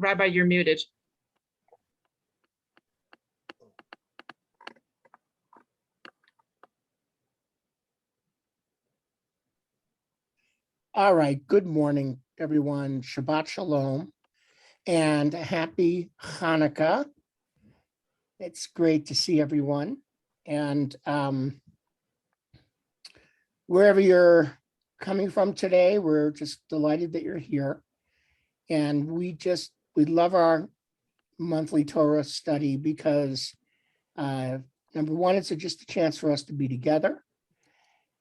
Rabbi, you're muted. All right, good morning, everyone. Shabbat Shalom and happy Hanukkah. It's great to see everyone. And wherever you're coming from today, we're just delighted that you're here. And we love our monthly Torah study because number one, it's just a chance for us to be together.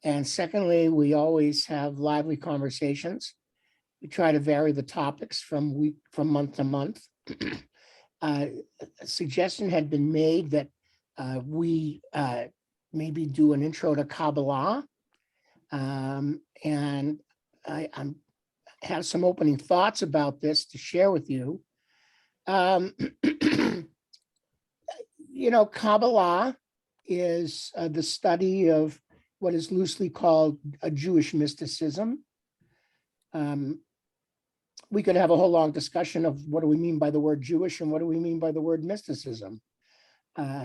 And secondly, we always have lively conversations. We try to vary the topics from month to month. A suggestion had been made that we maybe do an intro to Kabbalah. And I have some opening thoughts about this to share with you. You know, Kabbalah is the study of what is loosely called a Jewish mysticism. We could have a whole long discussion of what do we mean by the word Jewish and what do we mean by the word mysticism.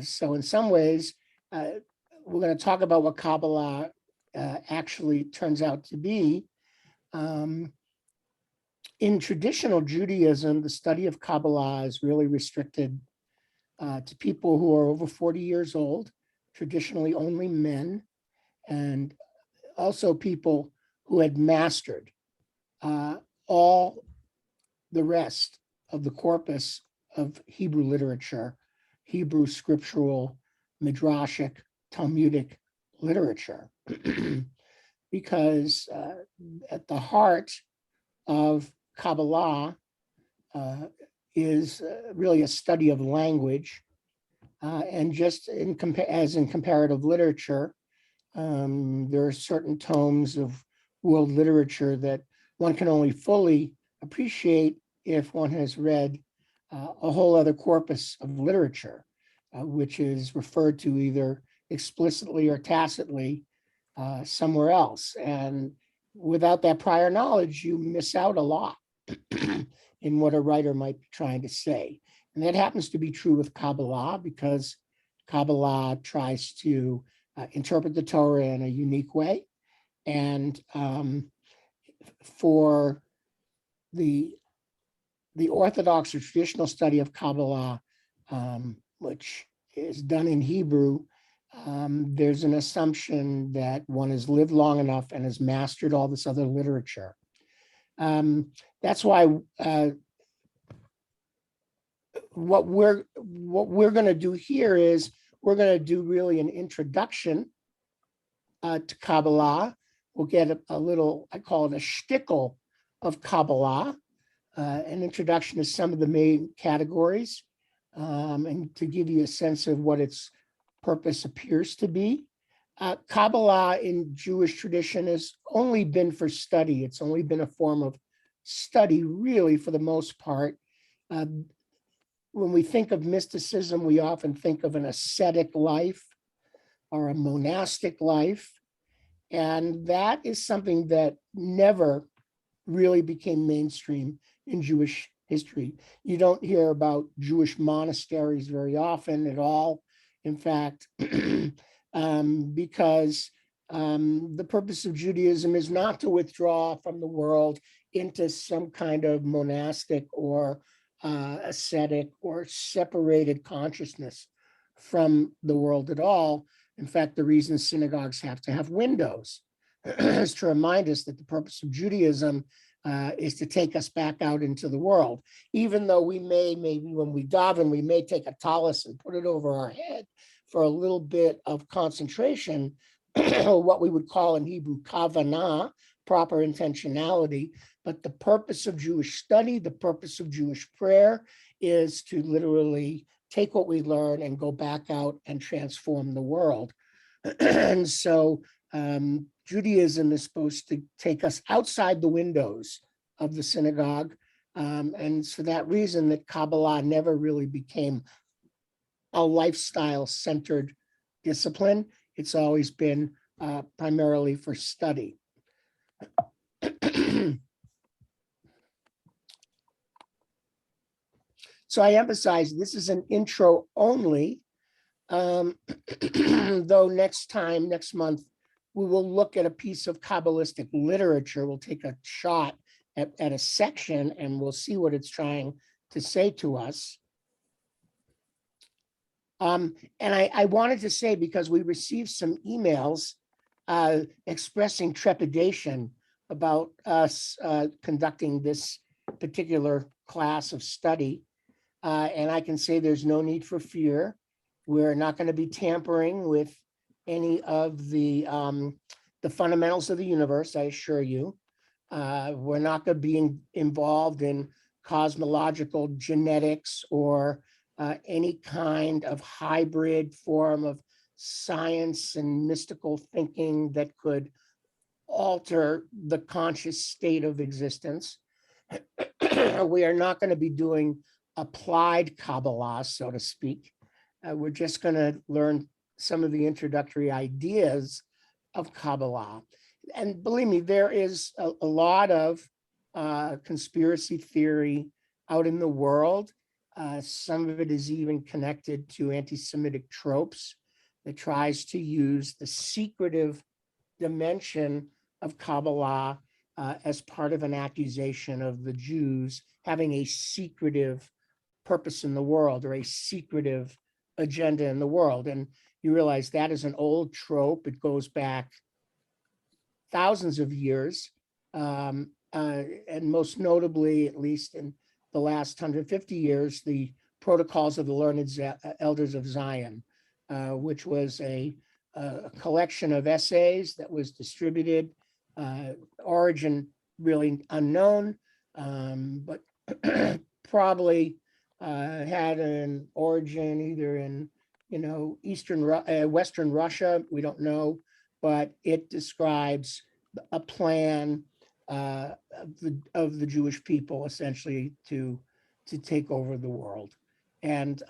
So in some ways, we're going to talk about what Kabbalah actually turns out to be. In traditional Judaism, the study of Kabbalah is really restricted to people who are over 40 years old, traditionally only men, and also people who had mastered all the rest of the corpus of Hebrew literature, Hebrew scriptural, midrashic, Talmudic literature. Because at the heart of Kabbalah is really a study of language, and just as in comparative literature, there are certain tomes of world literature that one can only fully appreciate if one has read a whole other corpus of literature, which is referred to either explicitly or tacitly somewhere else. And without that prior knowledge, you miss out a lot in what a writer might be trying to say. And that happens to be true with Kabbalah, because Kabbalah tries to interpret the Torah in a unique way. And for the Orthodox or traditional study of Kabbalah, which is done in Hebrew, there's an assumption that one has lived long enough and has mastered all this other literature. That's why what we're going to do here is we're going to do really an introduction to Kabbalah. We'll get a little, I call it a shtickle of Kabbalah, an introduction to some of the main categories, and to give you a sense of what its purpose appears to be. Kabbalah in Jewish tradition has only been for study. It's only been a form of study, really, for the most part. When we think of mysticism, we often think of an ascetic life or a monastic life. And that is something that never really became mainstream in Jewish history. You don't hear about Jewish monasteries very often at all. In fact, because the purpose of Judaism is not to withdraw from the world into some kind of monastic or ascetic or separated consciousness from the world at all. In fact, the reason synagogues have to have windows is to remind us that the purpose of Judaism is to take us back out into the world. Even though we maybe when we daven, we may take a tallis and put it over our head for a little bit of concentration, what we would call in Hebrew kavanah, proper intentionality. But the purpose of Jewish study, the purpose of Jewish prayer is to literally take what we learn and go back out and transform the world. And so Judaism is supposed to take us outside the windows of the synagogue. And it's for that reason that Kabbalah never really became a lifestyle-centered discipline. It's always been primarily for study. So I emphasize this is an intro only, though next month, we will look at a piece of Kabbalistic literature. We'll take a shot at a section and we'll see what it's trying to say to us. And I wanted to say, because we received some emails expressing trepidation about us conducting this particular class of study. And I can say there's no need for fear. We're not going to be tampering with any of the fundamentals of the universe, I assure you. We're not going to be involved in cosmological genetics or any kind of hybrid form of science and mystical thinking that could alter the conscious state of existence. We are not going to be doing applied Kabbalah, so to speak. We're just going to learn some of the introductory ideas of Kabbalah. And believe me, there is a lot of conspiracy theory out in the world. Some of it is even connected to anti-Semitic tropes that tries to use the secretive dimension of Kabbalah as part of an accusation of the Jews having a secretive purpose in the world or a secretive agenda in the world. And you realize that is an old trope. It goes back thousands of years, and most notably, at least in the last 150 years, the Protocols of the Learned Elders of Zion, which was a collection of essays that was distributed, origin really unknown, but probably had an origin either in, Western Russia, we don't know, but it describes a plan of the Jewish people essentially to take over the world. And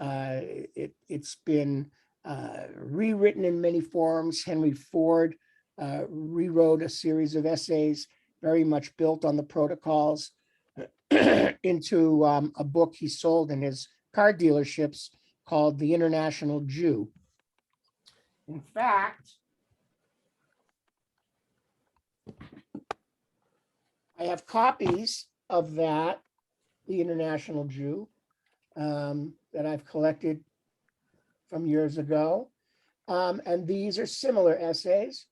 it's been rewritten in many forms. Henry Ford rewrote a series of essays very much built on the protocols into a book he sold in his car dealerships called The International Jew. In fact, I have copies of that, The International Jew, that I've collected from years ago. And these are similar essays,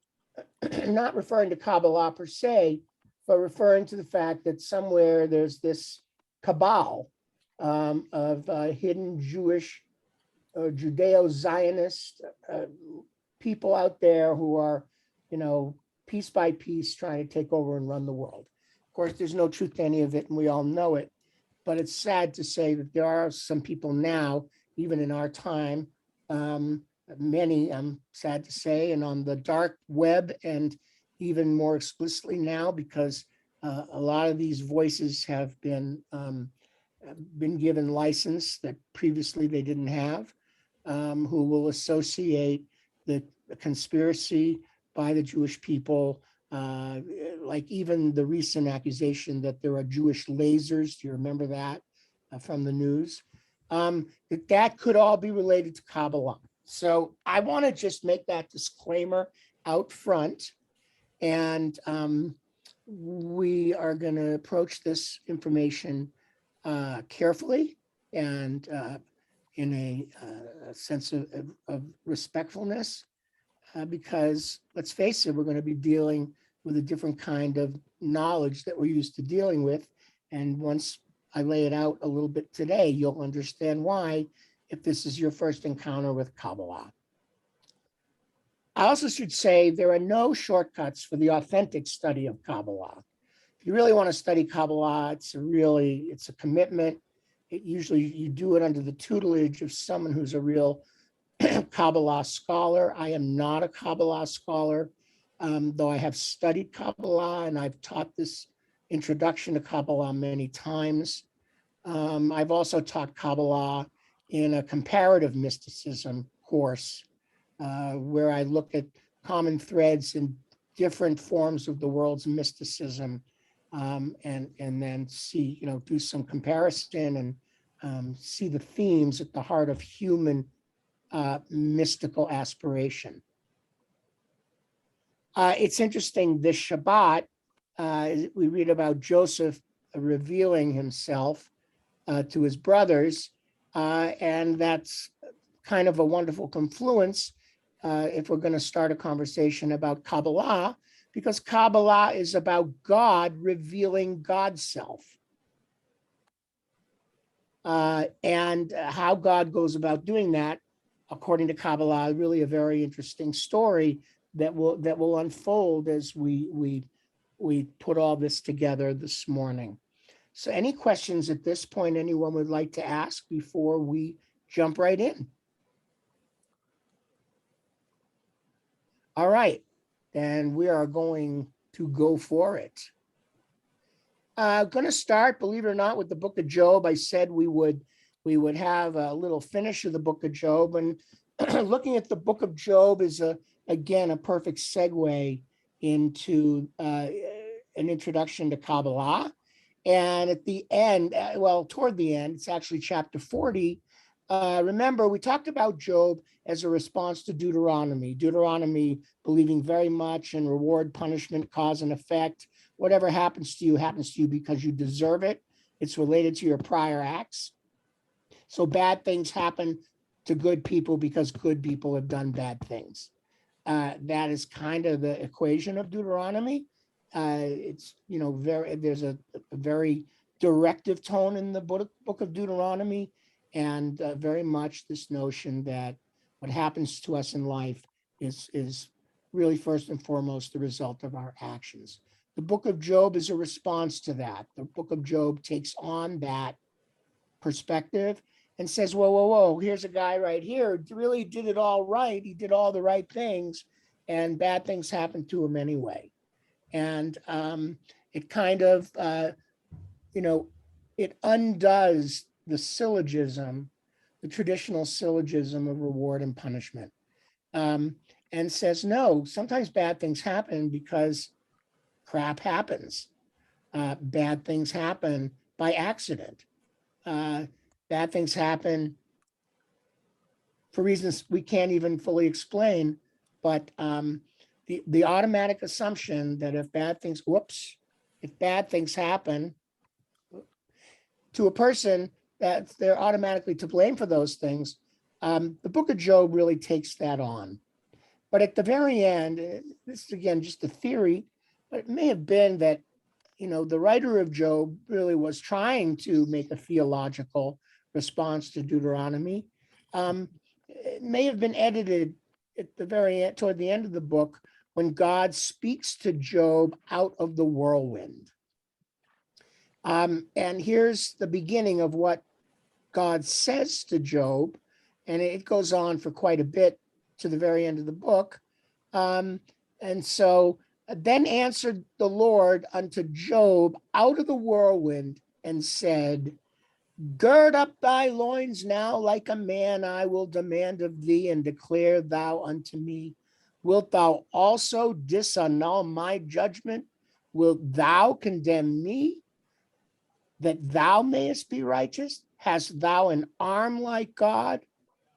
not referring to Kabbalah per se, but referring to the fact that somewhere there's this cabal of hidden Jewish or Judeo-Zionist people out there who are, piece by piece trying to take over and run the world. Of course, there's no truth to any of it, and we all know it. But it's sad to say that there are some people now, even in our time, many, I'm sad to say, and on the dark web, and even more explicitly now, because a lot of these voices have been given license that previously they didn't have, who will associate the conspiracy by the Jewish people, like even the recent accusation that there are Jewish lasers. Do you remember that from the news? That could all be related to Kabbalah. So I want to just make that disclaimer out front. And we are going to approach this information carefully and in a sense of respectfulness, because let's face it, we're going to be dealing with a different kind of knowledge that we're used to dealing with. And once I lay it out a little bit today, you'll understand why, if this is your first encounter with Kabbalah. I also should say there are no shortcuts for the authentic study of Kabbalah. If you really want to study Kabbalah, it's a commitment. Usually you do it under the tutelage of someone who's a real Kabbalah scholar. I am not a Kabbalah scholar, though I have studied Kabbalah and I've taught this introduction to Kabbalah many times. I've also taught Kabbalah in a comparative mysticism course, where I look at common threads in different forms of the world's mysticism, and then see, do some comparison see the themes at the heart of human mystical aspiration. It's interesting, this Shabbat, we read about Joseph revealing himself to his brothers, and that's kind of a wonderful confluence if we're going to start a conversation about Kabbalah, because Kabbalah is about God revealing God's self. And how God goes about doing that, according to Kabbalah, really a very interesting story that will unfold as we put all this together this morning. So any questions at this point anyone would like to ask before we jump right in? All right, then we are going to go for it. Going to start, believe it or not, with the book of Job. I said we would have a little finish of the book of Job, and looking at the book of Job is again a perfect segue into an introduction to Kabbalah. And at the end, toward the end, it's actually chapter 40. Remember, we talked about Job as a response to Deuteronomy. Deuteronomy believing very much in reward, punishment, cause and effect. Whatever happens to you because you deserve it. It's related to your prior acts. So bad things happen to good people because good people have done bad things. That is kind of the equation of Deuteronomy. It's, there's a very directive tone in the book of Deuteronomy, and very much this notion that what happens to us in life is really first and foremost the result of our actions. The book of Job is a response to that. The book of Job takes on that perspective and says, whoa, here's a guy right here, really did it all right. He did all the right things, and bad things happened to him anyway. And it kind of, it undoes the syllogism, the traditional syllogism of reward and punishment, and says, no, sometimes bad things happen because crap happens. Bad things happen by accident. Bad things happen for reasons we can't even fully explain, but the automatic assumption that if bad things happen to a person, that they're automatically to blame for those things. The book of Job really takes that on. But at the very end, this is again just a theory, but it may have been that, the writer of Job really was trying to make a theological response to Deuteronomy. It may have been edited at the very end, toward the end of the book, when God speaks to Job out of the whirlwind. And here's the beginning of what God says to Job, and it goes on for quite a bit to the very end of the book. And so, then answered the Lord unto Job out of the whirlwind and said, gird up thy loins now like a man, I will demand of thee, and declare thou unto me. Wilt thou also disannul my judgment? Wilt thou condemn me, that thou mayest be righteous? Hast thou an arm like God?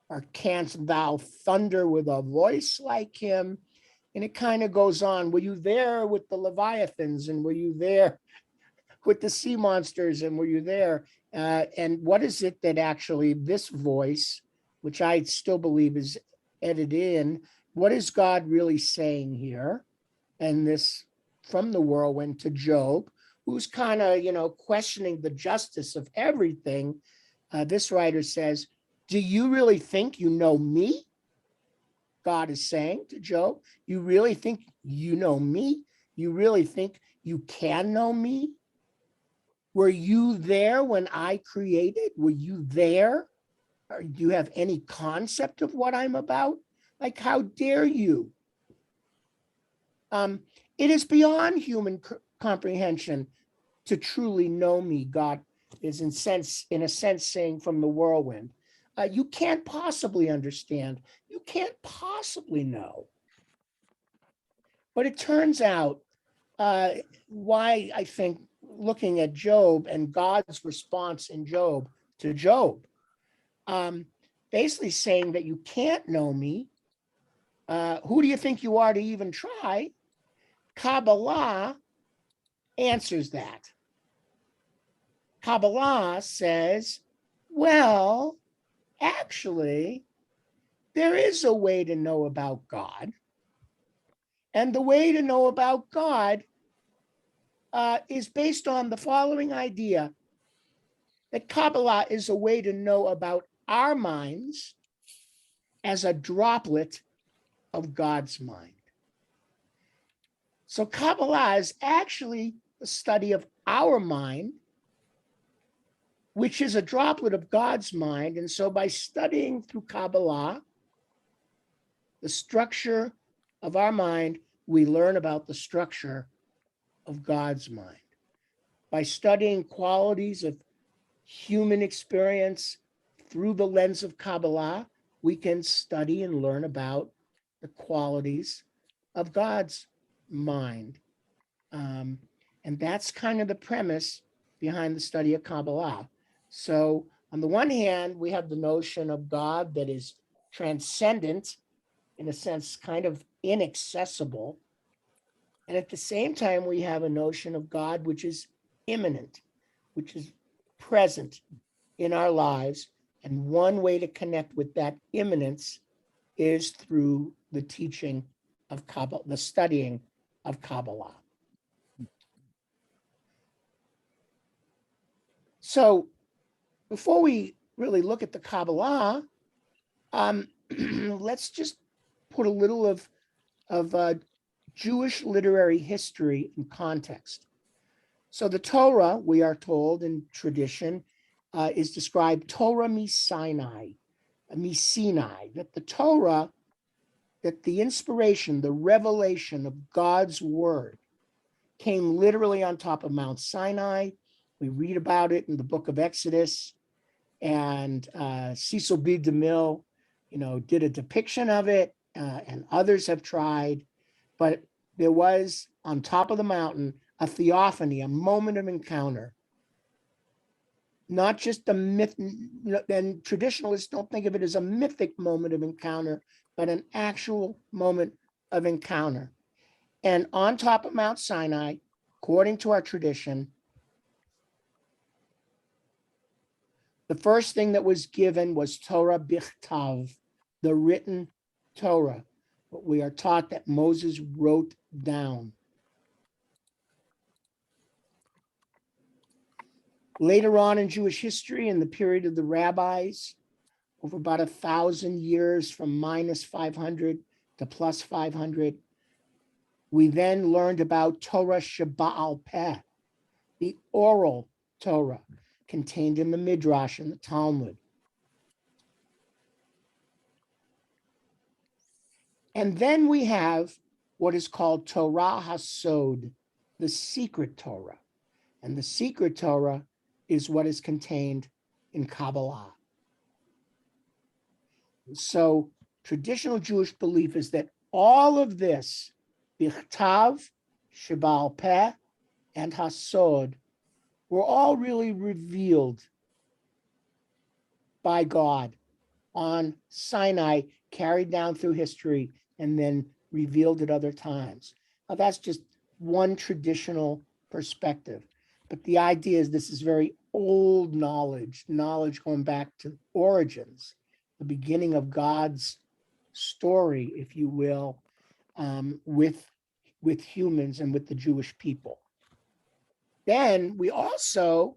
Or canst thou thunder with a voice like him? And it kind of goes on. Were you there with the Leviathans? And were you there with the sea monsters? And were you there? And what is it that actually this voice, which I still believe is edited in, what is God really saying here? And this from the whirlwind to Job, who's kind of, questioning the justice of everything. This writer says, do you really think you know me? God is saying to Job, you really think you know me? You really think you can know me? Were you there when I created? Were you there? Or do you have any concept of what I'm about? Like, how dare you? It is beyond human comprehension to truly know me, God is in a sense saying from the whirlwind. You can't possibly understand. You can't possibly know. But it turns out why I think looking at Job and God's response in Job to Job, basically saying that you can't know me. Who do you think you are to even try? Kabbalah answers that. Kabbalah says, well, actually, there is a way to know about God. And the way to know about God is based on the following idea, that Kabbalah is a way to know about our minds as a droplet of God's mind. So Kabbalah is actually the study of our mind, which is a droplet of God's mind. And so by studying through Kabbalah, the structure of our mind, we learn about the structure of God's mind. By studying qualities of human experience through the lens of Kabbalah, we can study and learn about the qualities of God's mind. And that's kind of the premise behind the study of Kabbalah. So on the one hand, we have the notion of God that is transcendent, in a sense, kind of inaccessible. And at the same time, we have a notion of God which is immanent, which is present in our lives. And one way to connect with that immanence is through the teaching of Kabbalah, the studying of Kabbalah. So before we really look at the Kabbalah, let's just put a little of Jewish literary history in context. So the Torah, we are told in tradition, is described Torah Sinai, that the Torah, that the inspiration, the revelation of God's word came literally on top of Mount Sinai. We read about it in the book of Exodus, and Cecil B. DeMille, did a depiction of it, and others have tried, but there was on top of the mountain a theophany, a moment of encounter. Not just a myth, and traditionalists don't think of it as a mythic moment of encounter, but an actual moment of encounter. And on top of Mount Sinai, according to our tradition, the first thing that was given was Torah Bichtav, the written Torah. But we are taught that Moses wrote down. Later on in Jewish history, in the period of the rabbis, over about 1,000 years from minus 500 to plus 500, we then learned about Torah Sheba'al Peh, the oral Torah contained in the Midrash and the Talmud. And then we have what is called Torah HaSod, the secret Torah. And the secret Torah is what is contained in Kabbalah. So traditional Jewish belief is that all of this, Bichtav, Sheba'al Peh, and HaSod, were all really revealed by God on Sinai, carried down through history, and then revealed at other times. Now, that's just one traditional perspective. But the idea is this is very old knowledge going back to origins, the beginning of God's story, if you will, with humans and with the Jewish people. Then we also,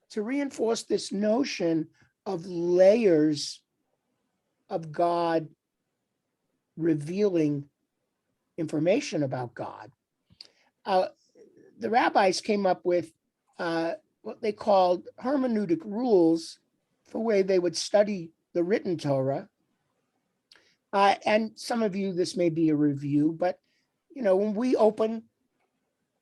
to reinforce this notion of layers of God revealing information about God, the rabbis came up with what they called hermeneutic rules for the way they would study the written Torah. And some of you, this may be a review, but when we open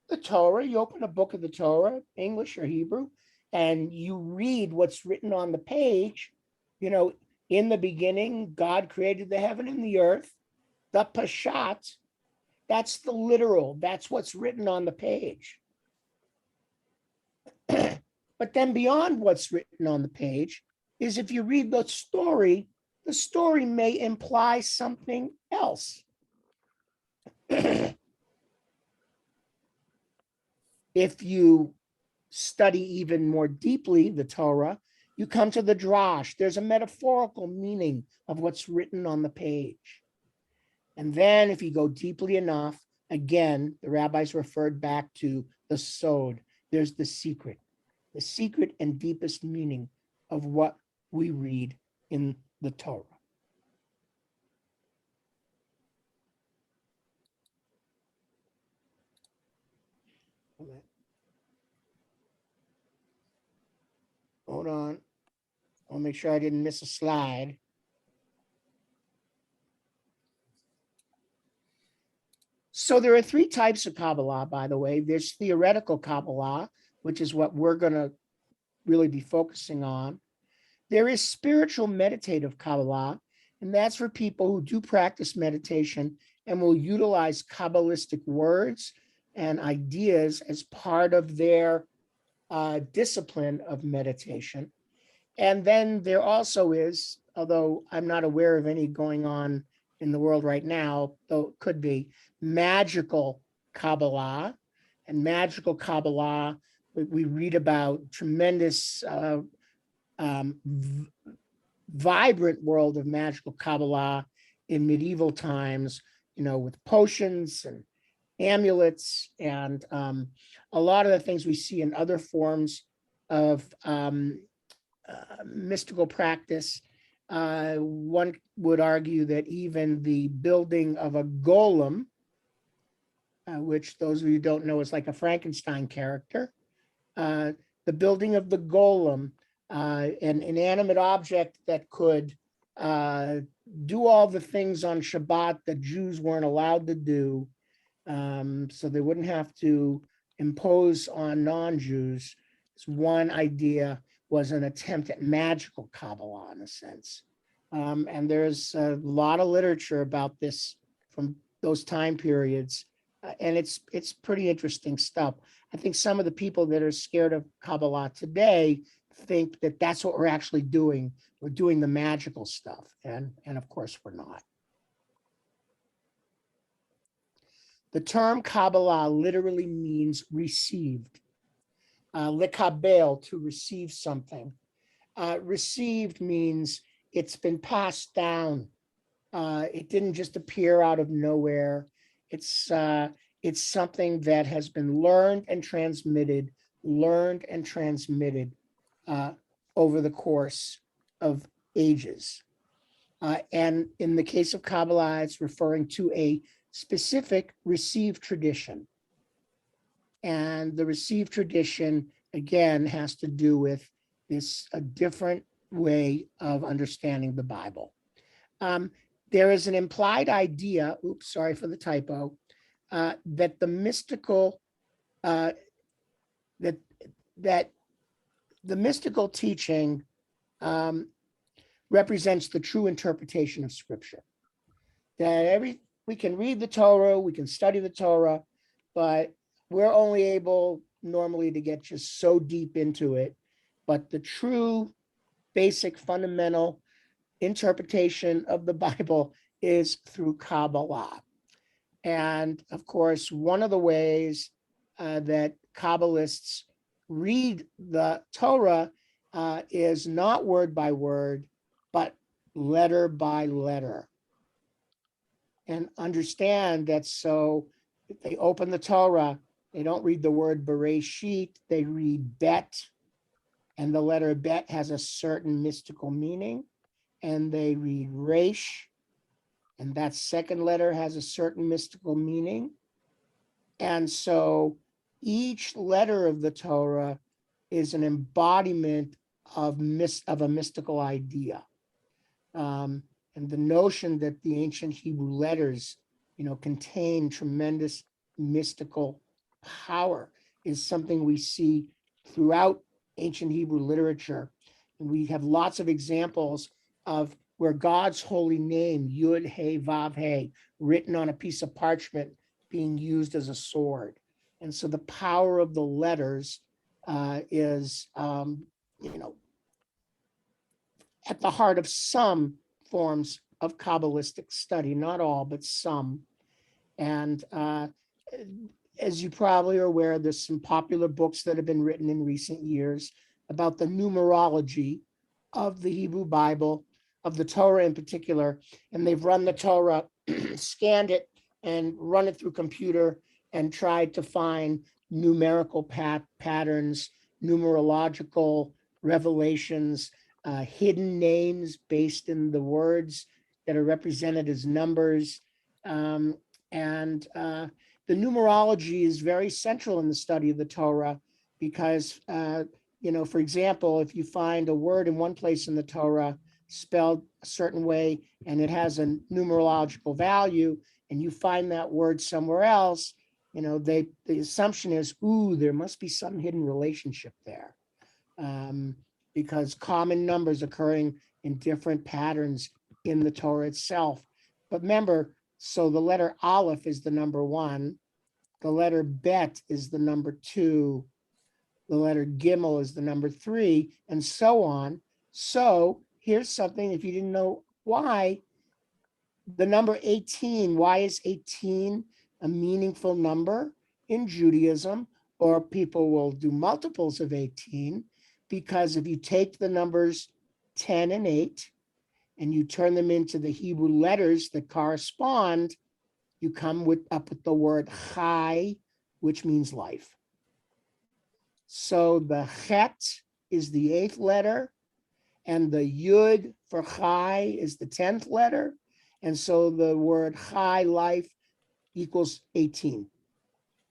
the Torah, you open a book of the Torah, English or Hebrew, and you read what's written on the page. In the beginning, God created the heaven and the earth. The Pashat, that's the literal, that's what's written on the page. But then beyond what's written on the page is if you read the story may imply something else. If you study even more deeply the Torah, you come to the drash. There's a metaphorical meaning of what's written on the page. And then if you go deeply enough, again, the rabbis referred back to the sod. There's the secret and deepest meaning of what we read in the Torah. Hold on. I'll make sure I didn't miss a slide. So there are three types of Kabbalah, by the way. There's theoretical Kabbalah, which is what we're going to really be focusing on. There is spiritual meditative Kabbalah, and that's for people who do practice meditation and will utilize Kabbalistic words and ideas as part of their discipline of meditation. And then there also is, although I'm not aware of any going on in the world right now, though it could be, magical Kabbalah. And magical Kabbalah, we read about tremendous vibrant world of magical Kabbalah in medieval times, with potions and amulets and a lot of the things we see in other forms of mystical practice. One would argue that even the building of a golem, which those of you who don't know is like a Frankenstein character, the building of the golem, an inanimate object that could do all the things on Shabbat that Jews weren't allowed to do, so they wouldn't have to impose on non-Jews. One idea was an attempt at magical Kabbalah in a sense. And there's a lot of literature about this from those time periods. And it's pretty interesting stuff. I think some of the people that are scared of Kabbalah today think that that's what we're actually doing. We're doing the magical stuff. And of course we're not. The term Kabbalah literally means received. Lekabel, to receive something. Received means it's been passed down. It didn't just appear out of nowhere. It's something that has been learned and transmitted over the course of ages. And in the case of Kabbalah, it's referring to a specific received tradition. And the received tradition, again, has to do with a different way of understanding the Bible. There is an implied idea, oops, sorry for the typo, that the mystical, that the mystical teaching represents the true interpretation of Scripture. That we can read the Torah, we can study the Torah, but we're only able normally to get just so deep into it. But the true, basic, fundamental interpretation of the Bible is through Kabbalah. And of course, one of the ways that Kabbalists read the Torah is not word by word, but letter by letter. And understand that, so if they open the Torah, they don't read the word Bereshit, they read Bet, and the letter Bet has a certain mystical meaning, and they read Resh, and that second letter has a certain mystical meaning. And so each letter of the Torah is an embodiment of a mystical idea. And the notion that the ancient Hebrew letters, contain tremendous mystical power is something we see throughout ancient Hebrew literature. And we have lots of examples of where God's holy name, Yud, He, Vav, He, written on a piece of parchment being used as a sword. And so the power of the letters is, at the heart of some forms of Kabbalistic study, not all, but some. And as you probably are aware, there's some popular books that have been written in recent years about the numerology of the Hebrew Bible, of the Torah in particular. And they've run the Torah, scanned it, and run it through computer and tried to find numerical patterns, numerological revelations, hidden names based in the words that are represented as numbers. And the numerology is very central in the study of the Torah because, for example, if you find a word in one place in the Torah spelled a certain way and it has a numerological value, and you find that word somewhere else, the assumption is, there must be some hidden relationship there, because common numbers occurring in different patterns in the Torah itself. But remember, so the letter Aleph is the number 1, the letter Bet is the number 2, the letter Gimel is the number 3, and so on. So here's something, if you didn't know why, the number 18, why is 18 a meaningful number in Judaism? Or people will do multiples of 18, because if you take the numbers 10 and 8 and you turn them into the Hebrew letters that correspond, you come up with the word Chai, which means life. So the Chet is the 8th letter, and the Yud for Chai is the 10th letter. And so the word Chai, life, equals 18.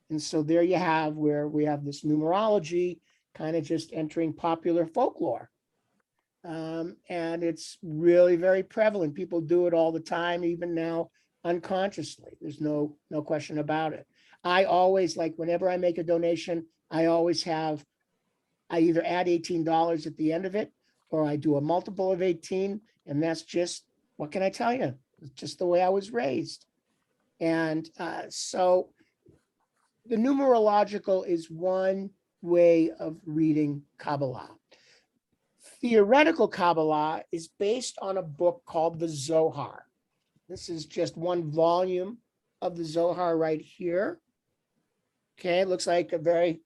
And so there you have where we have this numerology kind of just entering popular folklore. And it's really very prevalent. People do it all the time, even now, unconsciously. There's no question about it. I always, like, whenever I make a donation, I either add $18 at the end of it, or I do a multiple of 18. And that's just, what can I tell you? It's just the way I was raised. And so the numerological is one way of reading Kabbalah. Theoretical Kabbalah is based on a book called the Zohar. This is just one volume of the Zohar right here. Okay, it looks like a very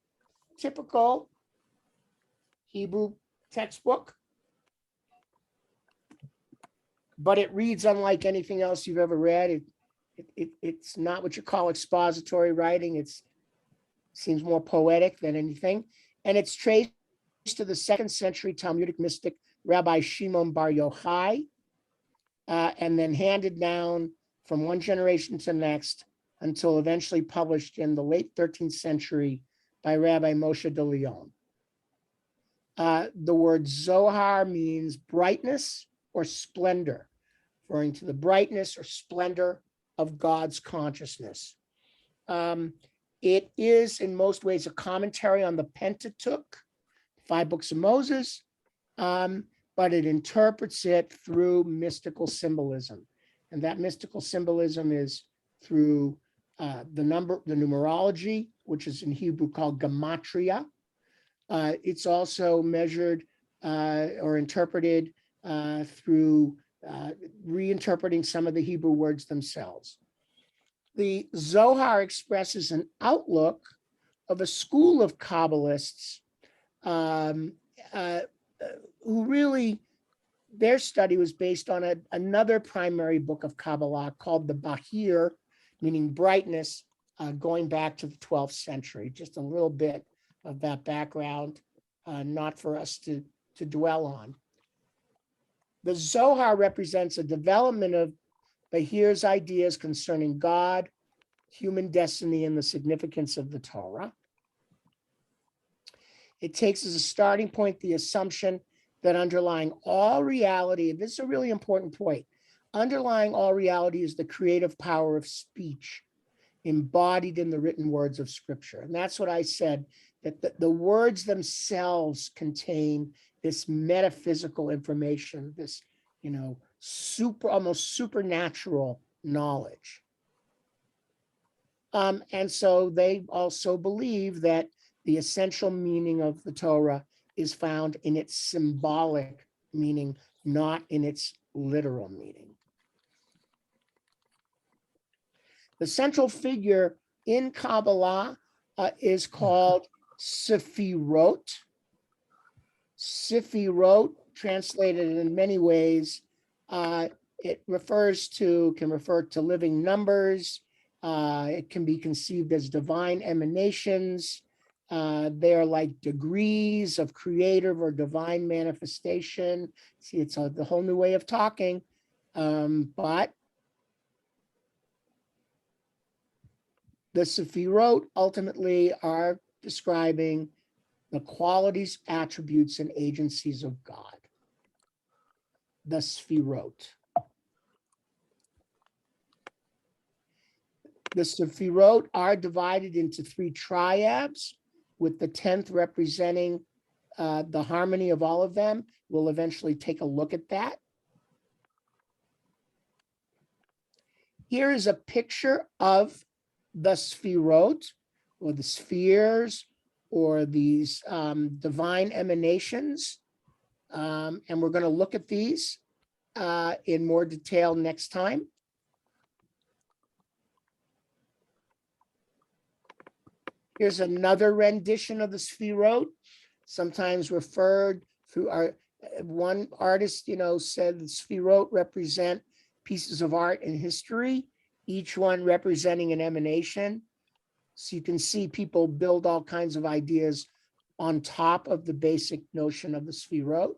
typical Hebrew textbook, but it reads unlike anything else you've ever read. It's not what you call expository writing. It seems more poetic than anything. And it's traced to the 2nd century Talmudic mystic, Rabbi Shimon Bar Yochai, and then handed down from one generation to the next until eventually published in the late 13th century by Rabbi Moshe de Leon. The word Zohar means brightness or splendor, referring to the brightness or splendor of God's consciousness. It is in most ways a commentary on the Pentateuch, 5 books of Moses, but it interprets it through mystical symbolism. And that mystical symbolism is through the numerology, which is in Hebrew called gematria. It's also measured or interpreted through reinterpreting some of the Hebrew words themselves. The Zohar expresses an outlook of a school of Kabbalists who really, their study was based on another primary book of Kabbalah called the Bahir, meaning brightness, going back to the 12th century. Just a little bit of that background, not for us to dwell on. The Zohar represents a development of Bahir's ideas concerning God, human destiny, and the significance of the Torah. It takes as a starting point the assumption that underlying all reality, and this is a really important point, underlying all reality is the creative power of speech embodied in the written words of Scripture. And that's what I said, that the words themselves contain this metaphysical information, this, almost supernatural knowledge. And so they also believe that The essential meaning of the Torah is found in its symbolic meaning, not in its literal meaning. The central figure in Kabbalah is called Sefirot. Sefirot, translated in many ways, it can refer to living numbers. It can be conceived as divine emanations. They are like degrees of creative or divine manifestation. See, it's the whole new way of talking, but the Sefirot ultimately are describing the qualities, attributes, and agencies of God. The Sefirot. The Sefirot are divided into 3 triads, with the 10th representing the harmony of all of them. We'll eventually take a look at that. Here is a picture of the Sefirot, or the spheres, or these divine emanations. And we're going to look at these in more detail next time. Here's another rendition of the Sefirot, sometimes referred through one artist, said the Sefirot represent pieces of art and history, each one representing an emanation. So you can see people build all kinds of ideas on top of the basic notion of the Sefirot.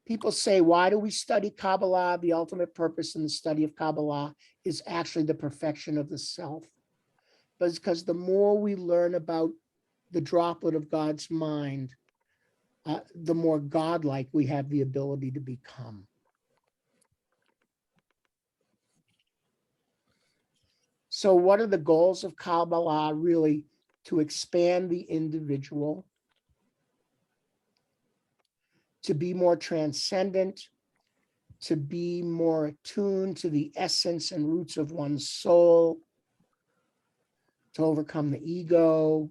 People say, why do we study Kabbalah? The ultimate purpose in the study of Kabbalah is actually the perfection of the self. But it's because the more we learn about the droplet of God's mind, the more godlike we have the ability to become. So what are the goals of Kabbalah? Really, to expand the individual, to be more transcendent, to be more attuned to the essence and roots of one's soul, to overcome the ego,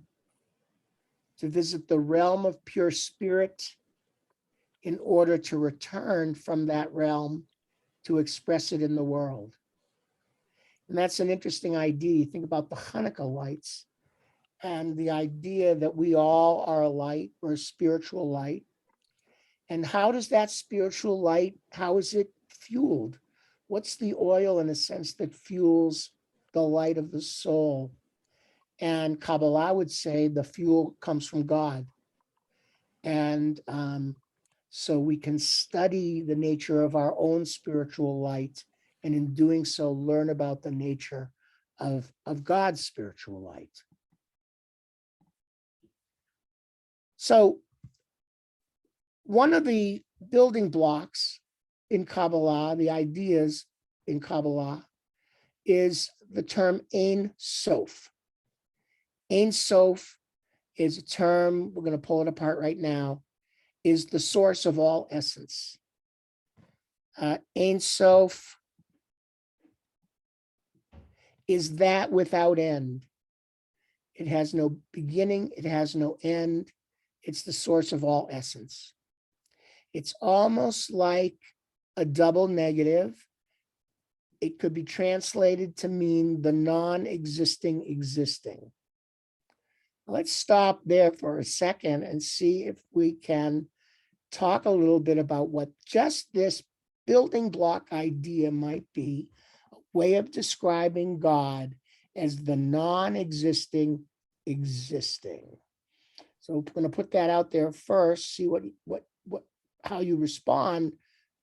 to visit the realm of pure spirit in order to return from that realm to express it in the world. And that's an interesting idea. You think about the Hanukkah lights and the idea that we all are a light, we're a spiritual light. And how does that spiritual light, how is it fueled? What's the oil, in a sense, that fuels the light of the soul? And Kabbalah would say the fuel comes from God. And so we can study the nature of our own spiritual light, and in doing so, learn about the nature of God's spiritual light. So one of the building blocks in Kabbalah, the ideas in Kabbalah, is the term Ein Sof. Ein Sof is a term, we're going to pull it apart right now, is the source of all essence. Ein Sof is that without end. It has no beginning, it has no end. It's the source of all essence. It's almost like a double negative. It could be translated to mean the non-existing existing. Let's stop there for a second and see if we can talk a little bit about what just this building block idea might be, a way of describing God as the non-existing existing. So we're going to put that out there first, see how you respond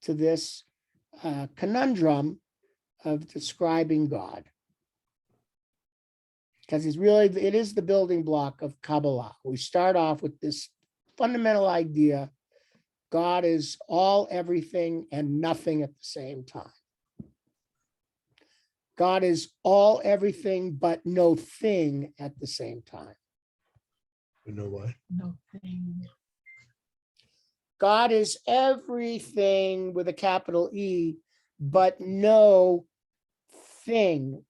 to this conundrum of describing God. Because it is the building block of Kabbalah. We start off with this fundamental idea: God is all, everything, and nothing at the same time. God is all, everything, but no thing at the same time. You know what? No thing. God is everything with a capital E, but no thing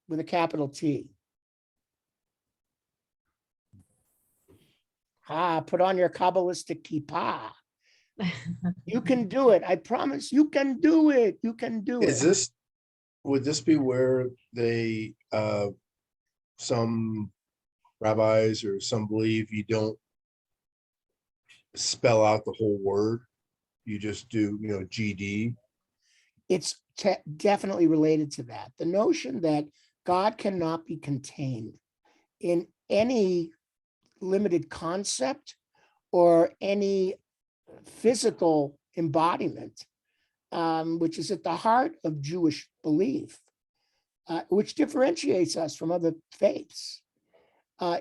with a capital T. Put on your Kabbalistic kippah. You can do it. I promise you can do it. You can do Is it. this, would this be where they, some rabbis or some believe you don't spell out the whole word? You just do, GD? It's definitely related to that. The notion that God cannot be contained in any limited concept or any physical embodiment, which is at the heart of Jewish belief, which differentiates us from other faiths,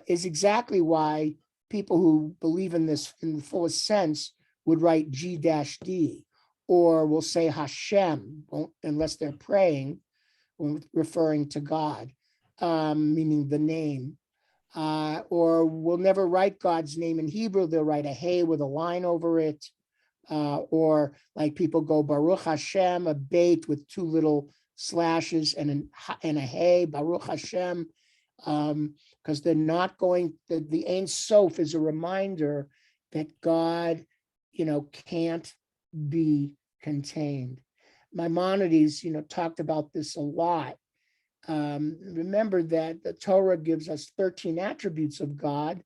is exactly why people who believe in this in the fullest sense would write G-D, or will say Hashem, unless they're praying, referring to God, meaning the name. Or will never write God's name in Hebrew. They'll write a hey with a line over it. Or like people go Baruch Hashem, a bait with two little slashes and a hey, Baruch Hashem, because they're not going, the Ein Sof is a reminder that God, can't be contained. Maimonides, talked about this a lot. Remember that the Torah gives us 13 attributes of God.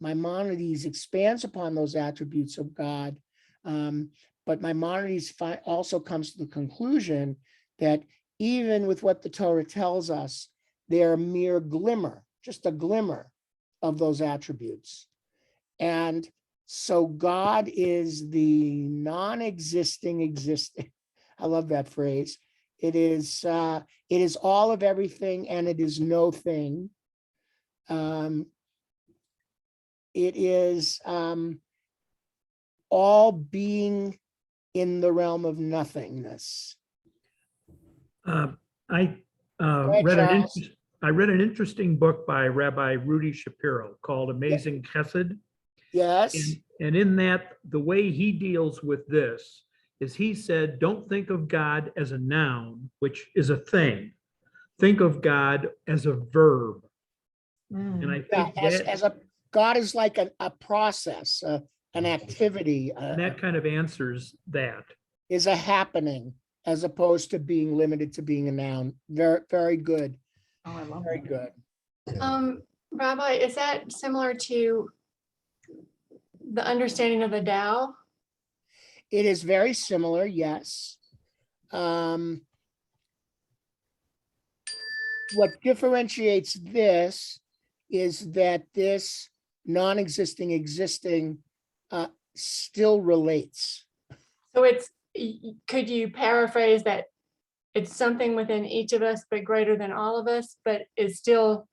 Maimonides expands upon those attributes of God. But Maimonides also comes to the conclusion that even with what the Torah tells us, they're a mere glimmer, just a glimmer of those attributes. And so God is the non-existing existing. I love that phrase. It is all of everything and it is no thing. It is all being in the realm of nothingness. I ahead, read an interesting book by Rabbi Rudy Shapiro called Amazing Chesed. Yes. And in that, the way he deals with this is he said, don't think of God as a noun, which is a thing. Think of God as a verb. And I think God is like a process, an activity. that kind of answers that. Is a happening as opposed to being limited to being a noun. Very, very good. Oh, I love Very that. good. Rabbi, is that similar to the understanding of the Tao? It is very similar, yes. What differentiates this is that this non-existing existing still relates. So could you paraphrase that it's something within each of us, but greater than all of us, but is still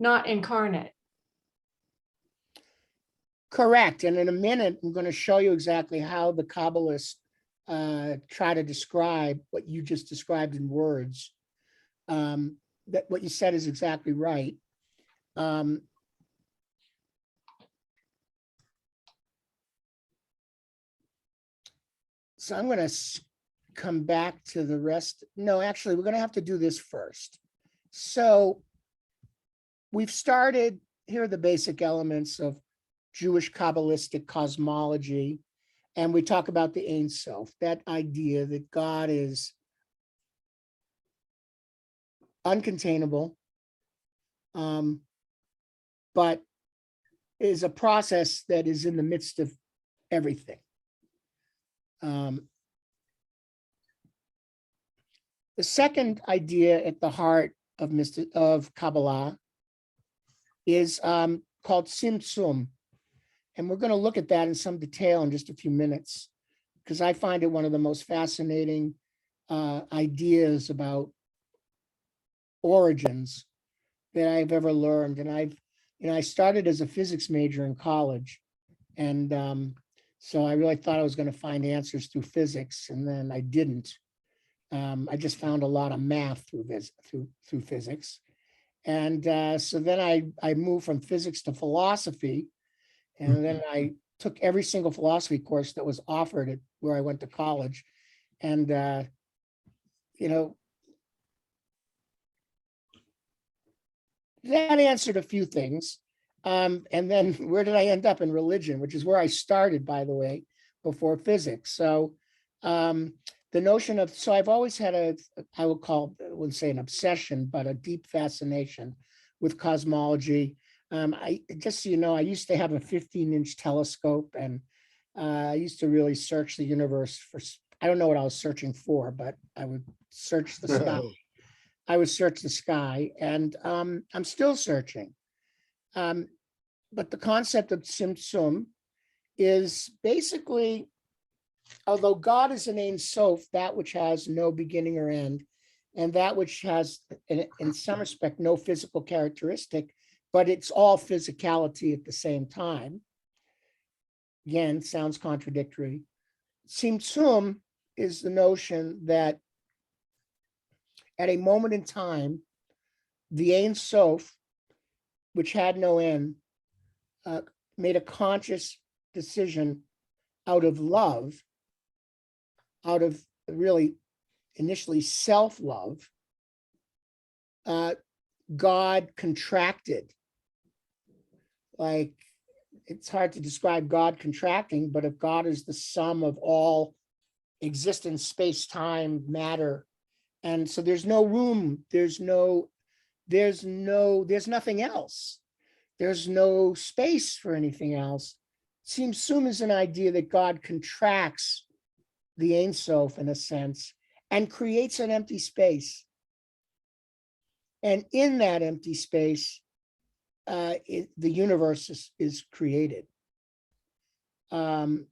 not incarnate? Correct. And in a minute, I'm going to show you exactly how the Kabbalists try to describe what you just described in words. That what you said is exactly right. So I'm going to come back to the rest. No, actually, we're going to have to do this first. So we've started, here are the basic elements of Jewish Kabbalistic cosmology. And we talk about the Ein Sof, that idea that God is uncontainable, but is a process that is in the midst of everything. The second idea at the heart of Kabbalah is called Tzimtzum. And we're going to look at that in some detail in just a few minutes, because I find it one of the most fascinating ideas about origins that I've ever learned. And I started as a physics major in college. And so I really thought I was going to find answers through physics, and then I didn't. I just found a lot of math through physics. And so then I moved from physics to philosophy. And then I took every single philosophy course that was offered at where I went to college. And you know, that answered a few things. And then where did I end up in religion, which is where I started, by the way, before physics. So the notion of, so I've always had I wouldn't say an obsession, but a deep fascination with cosmology. Just so you know, I used to have a 15-inch telescope, and I used to really search the universe for, I don't know what I was searching for, but I would search the sky. I would search the sky, and I'm still searching. But the concept of Tzimtzum is basically, although God is an Ein Sof, that which has no beginning or end, and that which has, in some respect, no physical characteristic, but it's all physicality at the same time. Again, sounds contradictory. Tzimtzum is the notion that at a moment in time, the Ein Sof, which had no end, made a conscious decision out of love, out of really initially self-love. God contracted. Like, it's hard to describe God contracting, but if God is the sum of all existence, space, time, matter, and so there's no room, there's nothing else. There's no space for anything else. Tzimtzum is an idea that God contracts the Ein Sof in a sense and creates an empty space. And in that empty space, the universe is created. And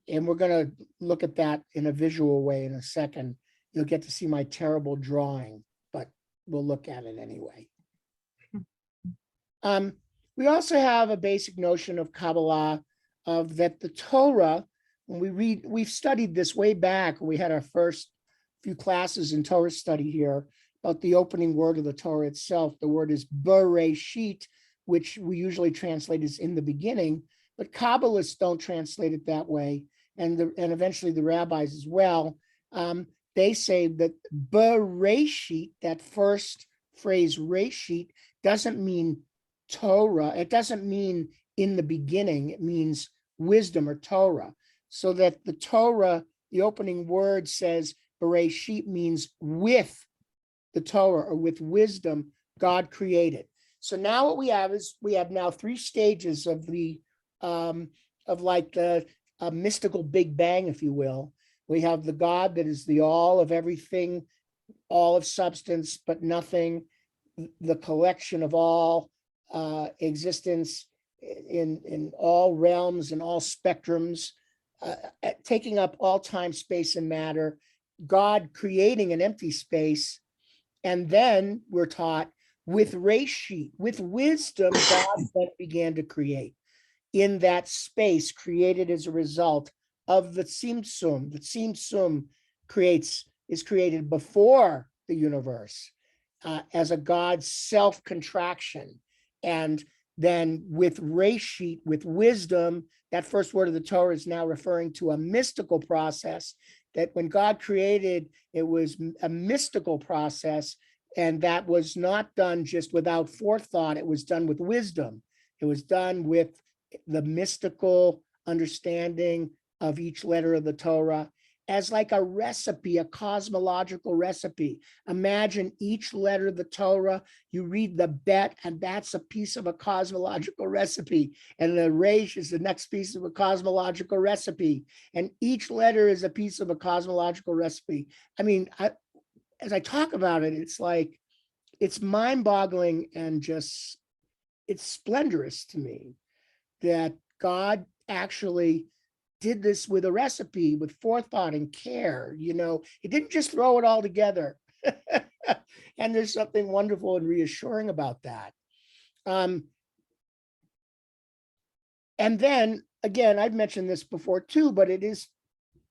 we're going to look at that in a visual way in a second. You'll get to see my terrible drawing, but we'll look at it anyway. We also have a basic notion of Kabbalah, of that the Torah, when we've studied this way back. We had our first few classes in Torah study here about the opening word of the Torah itself. The word is Bereshit, which we usually translate as in the beginning, but Kabbalists don't translate it that way. And eventually the rabbis as well. They say that Bereshit, that first phrase Reshit, doesn't mean Torah. It doesn't mean in the beginning. It means wisdom or Torah. So that the Torah, the opening word says Bereshit means with the Torah or with wisdom, God created. So now what we have is we have now three stages of the mystical Big Bang, if you will. We have the God that is the all of everything, all of substance, but nothing, the collection of all existence in all realms and all spectrums, taking up all time, space, and matter, God creating an empty space. And then we're taught with Reshit, with wisdom, God then began to create in that space created as a result of the Tzimtzum. The Tzimtzum is created before the universe as a God's self-contraction. And then with Reshit, with wisdom, that first word of the Torah is now referring to a mystical process, that when God created, it was a mystical process, and that was not done just without forethought. It was done with wisdom. It was done with the mystical understanding of each letter of the Torah as like a recipe, a cosmological recipe. Imagine each letter of the Torah, you read the bet, and that's a piece of a cosmological recipe. And the Resh is the next piece of a cosmological recipe. And each letter is a piece of a cosmological recipe. I mean, as I talk about it, it's like, it's mind-boggling and just, it's splendorous to me that God actually did this with a recipe, with forethought and care. You know, he didn't just throw it all together. And there's something wonderful and reassuring about that. And then again, I've mentioned this before too, but it is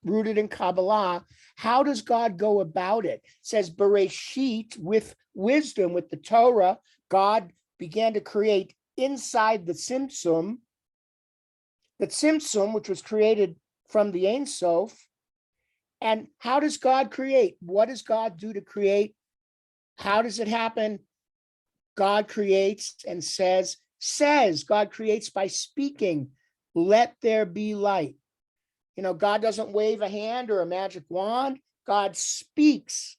rooted in Kabbalah. How does God go about it? It says Bereshit, with wisdom, with the Torah, God began to create inside the Tzimtzum. The Tzimtzum, which was created from the Ein Sof, And how does God create? What does God do to create? How does it happen? God creates and says, God creates by speaking, let there be light. You know, God doesn't wave a hand or a magic wand. God speaks.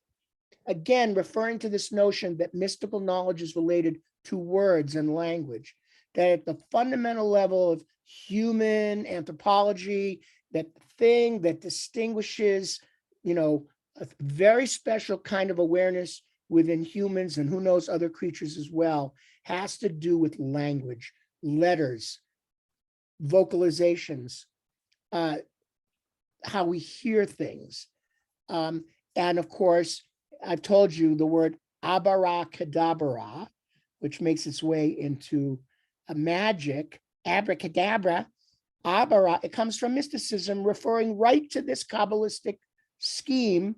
Again, referring to this notion that mystical knowledge is related to words and language, that at the fundamental level of human anthropology, that thing that distinguishes, you know, a very special kind of awareness within humans, and who knows, other creatures as well, has to do with language, letters, vocalizations, how we hear things. And of course, I've told you the word abracadabra, which makes its way into a magic, abracadabra, abara, it comes from mysticism, referring right to this Kabbalistic scheme.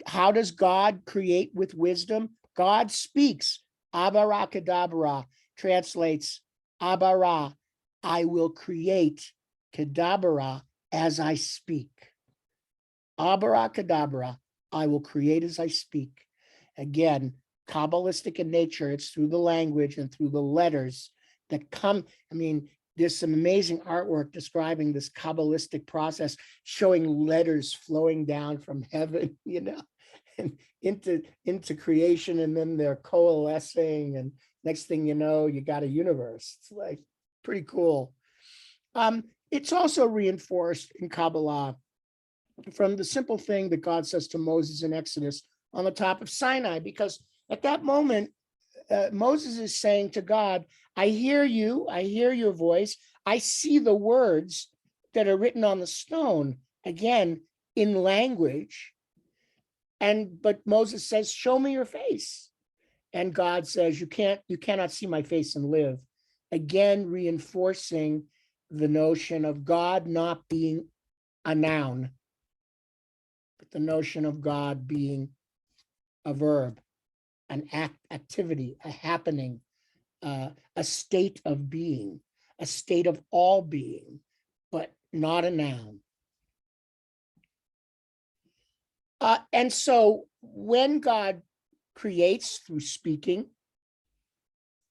How does God create with wisdom? God speaks. Abracadabra translates abara, I will create, kadabra, as I speak. Abracadabra, I will create as I speak. Again, Kabbalistic in nature, it's through the language and through the letters that come. I mean, there's some amazing artwork describing this Kabbalistic process, showing letters flowing down from heaven, you know, and into creation, and then they're coalescing, and next thing you know, you got a universe. It's like pretty cool. It's also reinforced in Kabbalah from the simple thing that God says to Moses in Exodus on the top of Sinai, because at that moment, Moses is saying to God, I hear you, I hear your voice, I see the words that are written on the stone, again, in language. But Moses says, show me your face. And God says, you cannot see my face and live. Again, reinforcing the notion of God not being a noun, but the notion of God being a verb, an activity, a happening, a state of being, a state of all being, but not a noun. And so when God creates through speaking,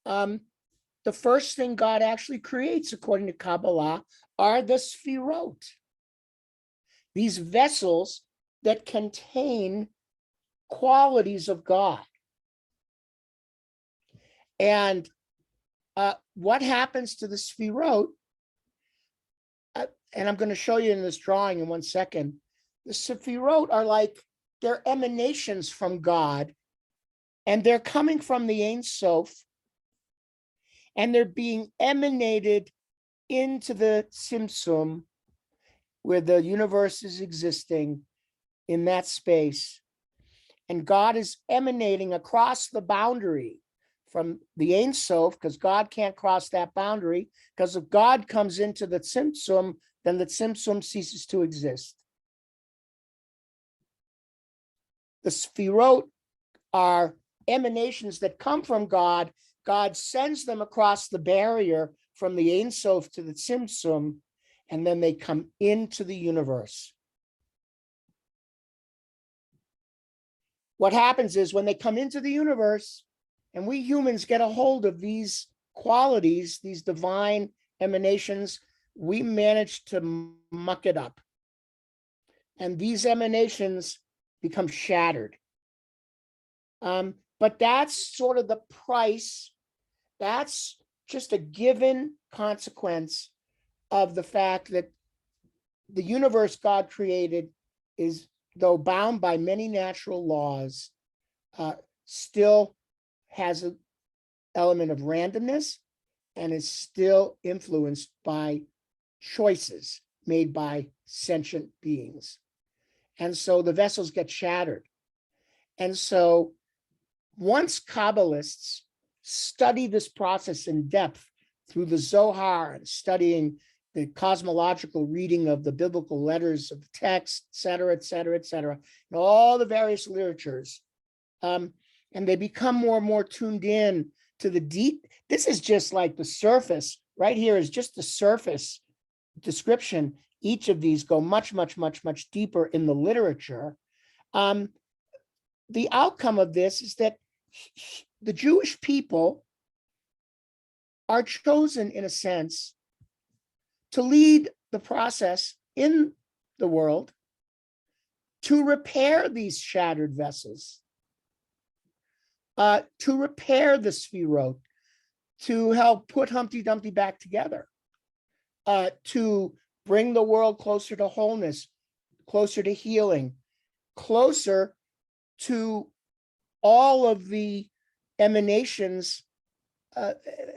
the first thing God actually creates, according to Kabbalah, are the sphirot, these vessels that contain qualities of God. And what happens to the sphirot, and I'm going to show you in this drawing in 1 second, the sphirot are like, they're emanations from God, and they're coming from the Ein Sof, and they're being emanated into the Tzimtzum, where the universe is existing in that space. And God is emanating across the boundary from the Ein Sof, because God can't cross that boundary, because if God comes into the Tzimtzum, then the Tzimtzum ceases to exist. The Sphirot are emanations that come from God. God sends them across the barrier from the Ein Sof to the Tzimtzum, and then they come into the universe. What happens is when they come into the universe, and we humans get a hold of these qualities, these divine emanations, we manage to muck it up. And these emanations become shattered. But that's sort of the price. That's just a given consequence of the fact that the universe God created is, though bound by many natural laws, still has an element of randomness and is still influenced by choices made by sentient beings. And so the vessels get shattered. And so once Kabbalists study this process in depth through the Zohar and studying the cosmological reading of the biblical letters of the text, et cetera, and all the various literatures, and they become more and more tuned in to the deep. This is just like the surface. Right here is just the surface description. each of these go much, much, much, much deeper in the literature. The outcome of this is that the Jewish people are chosen, in a sense, to lead the process in the world to repair these shattered vessels, to repair the Sfirot, to help put Humpty Dumpty back together, to bring the world closer to wholeness, closer to healing, closer to all of the emanations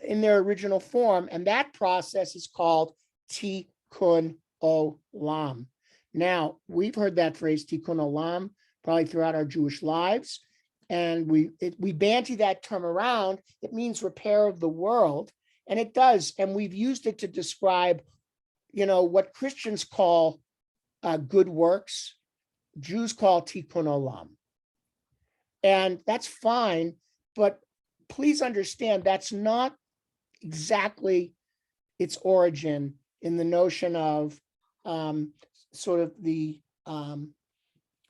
in their original form. And that process is called Tikkun Olam. Now, we've heard that phrase Tikkun Olam probably throughout our Jewish lives. And we banty that term around. It means repair of the world. And it does. And we've used it to describe, what Christians call good works, Jews call Tikkun Olam. And that's fine, but please understand that's not exactly its origin in the notion of sort of a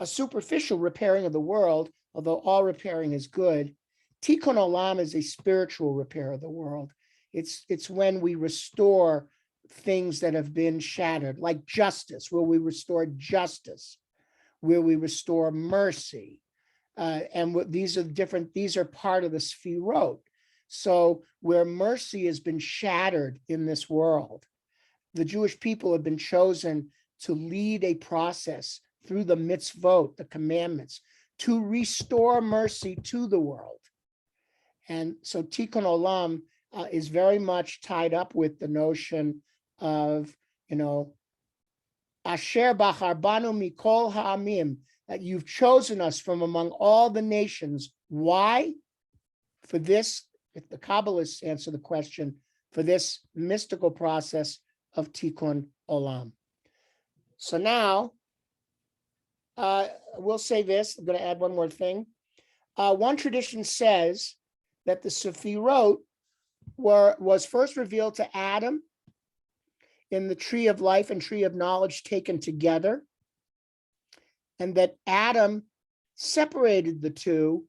superficial repairing of the world, although all repairing is good. Tikkun Olam is a spiritual repair of the world. It's when we restore things that have been shattered, like justice, where we restore justice, where we restore mercy. These are part of the Sfirot. So where mercy has been shattered in this world, the Jewish people have been chosen to lead a process through the mitzvot, the commandments, to restore mercy to the world. And so Tikkun Olam is very much tied up with the notion of, Asher bacharbanu mikol ha'amim, that you've chosen us from among all the nations. Why? For this, if the Kabbalists answer the question, for this mystical process of Tikkun Olam. So now, we'll say this, I'm going to add one more thing. One tradition says that the Sefirot was first revealed to Adam in the tree of life and tree of knowledge taken together, and that Adam separated the two,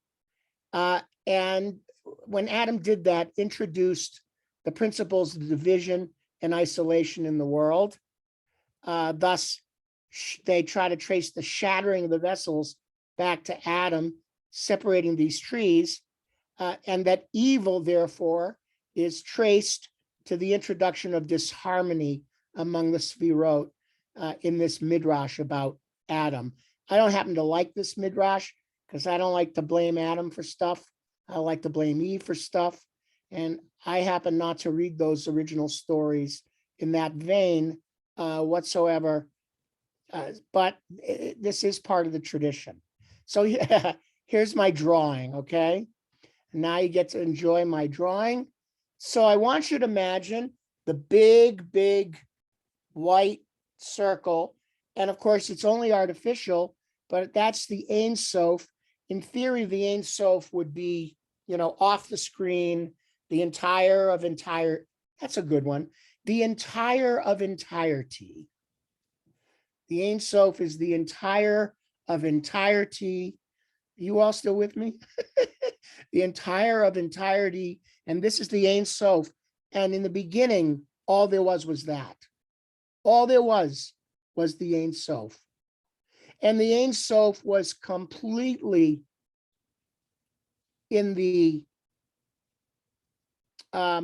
and when Adam did that, introduced the principles of division and isolation in the world. Thus, they try to trace the shattering of the vessels back to Adam, separating these trees, and that evil, therefore, is traced to the introduction of disharmony among the Sfirot in this midrash about Adam. I don't happen to like this midrash because I don't like to blame Adam for stuff. I like to blame Eve for stuff. And I happen not to read those original stories in that vein whatsoever. But this is part of the tradition. So here's my drawing, okay? Now you get to enjoy my drawing. So I want you to imagine the big, big white circle. And of course, it's only artificial, but that's the Ein Sof. In theory, the Ein Sof would be, off the screen, the entire of entire. That's a good one. The entire of entirety. The Ein Sof is the entire of entirety. You all still with me? The entire of entirety. And this is the Ein Sof. And in the beginning, all there was that. All there was the Ein Sof. And the Ein Sof was completely in the, I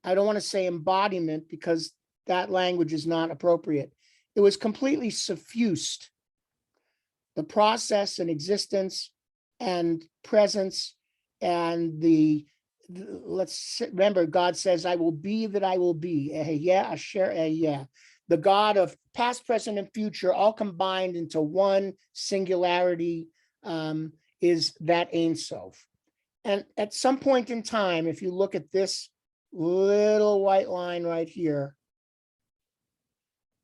don't want to say embodiment because that language is not appropriate. It was completely suffused. The process and existence and presence and let's remember, God says, I will be that I will be. The God of past, present, and future, all combined into one singularity, is that Ein Sof. And at some point in time, if you look at this little white line right here,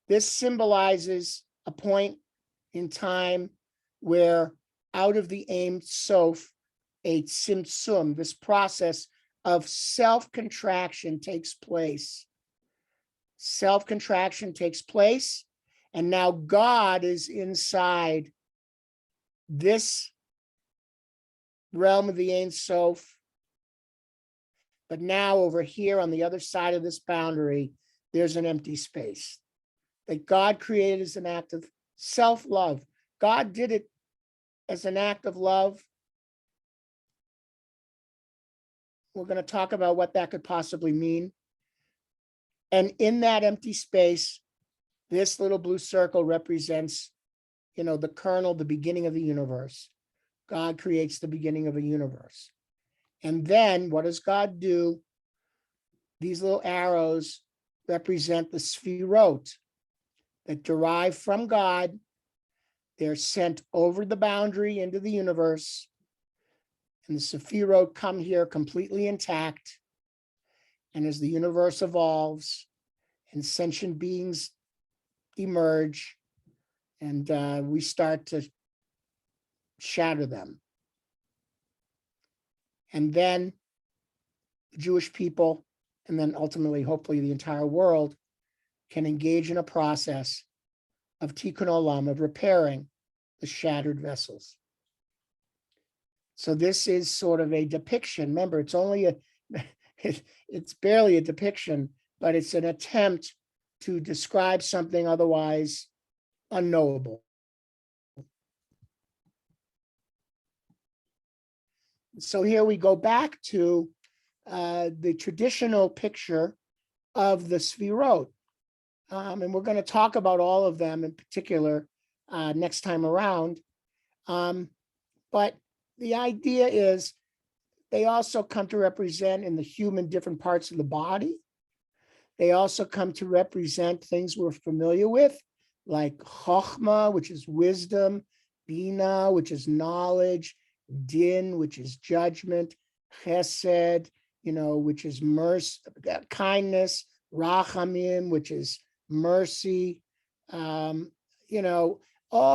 this symbolizes a point in time where out of the Ein Sof, a tzimtzum, this process of self-contraction takes place. self-contraction takes place, and now God is inside this realm of the Ein Sof. But now over here on the other side of this boundary, there's an empty space that God created as an act of self-love. God did it as an act of love. We're going to talk about what that could possibly mean. And in that empty space, this little blue circle represents, the kernel, the beginning of the universe. God creates the beginning of a universe. And then what does God do? These little arrows represent the sphirot that derive from God. They're sent over the boundary into the universe. And the sphirot come here completely intact. And as the universe evolves and sentient beings emerge, and we start to shatter them. And then the Jewish people, and then ultimately, hopefully, the entire world can engage in a process of tikkun olam, of repairing the shattered vessels. So this is sort of a depiction. Remember, it's only it's barely a depiction, but it's an attempt to describe something otherwise unknowable. So here we go back to the traditional picture of the sphirot. And we're going to talk about all of them in particular next time around. But the idea is they also come to represent in the human different parts of the body. They also come to represent things we're familiar with, like chokhmah, which is wisdom, bina, which is knowledge, din, which is judgment, chesed, which is mercy, kindness, rachamim, which is mercy, all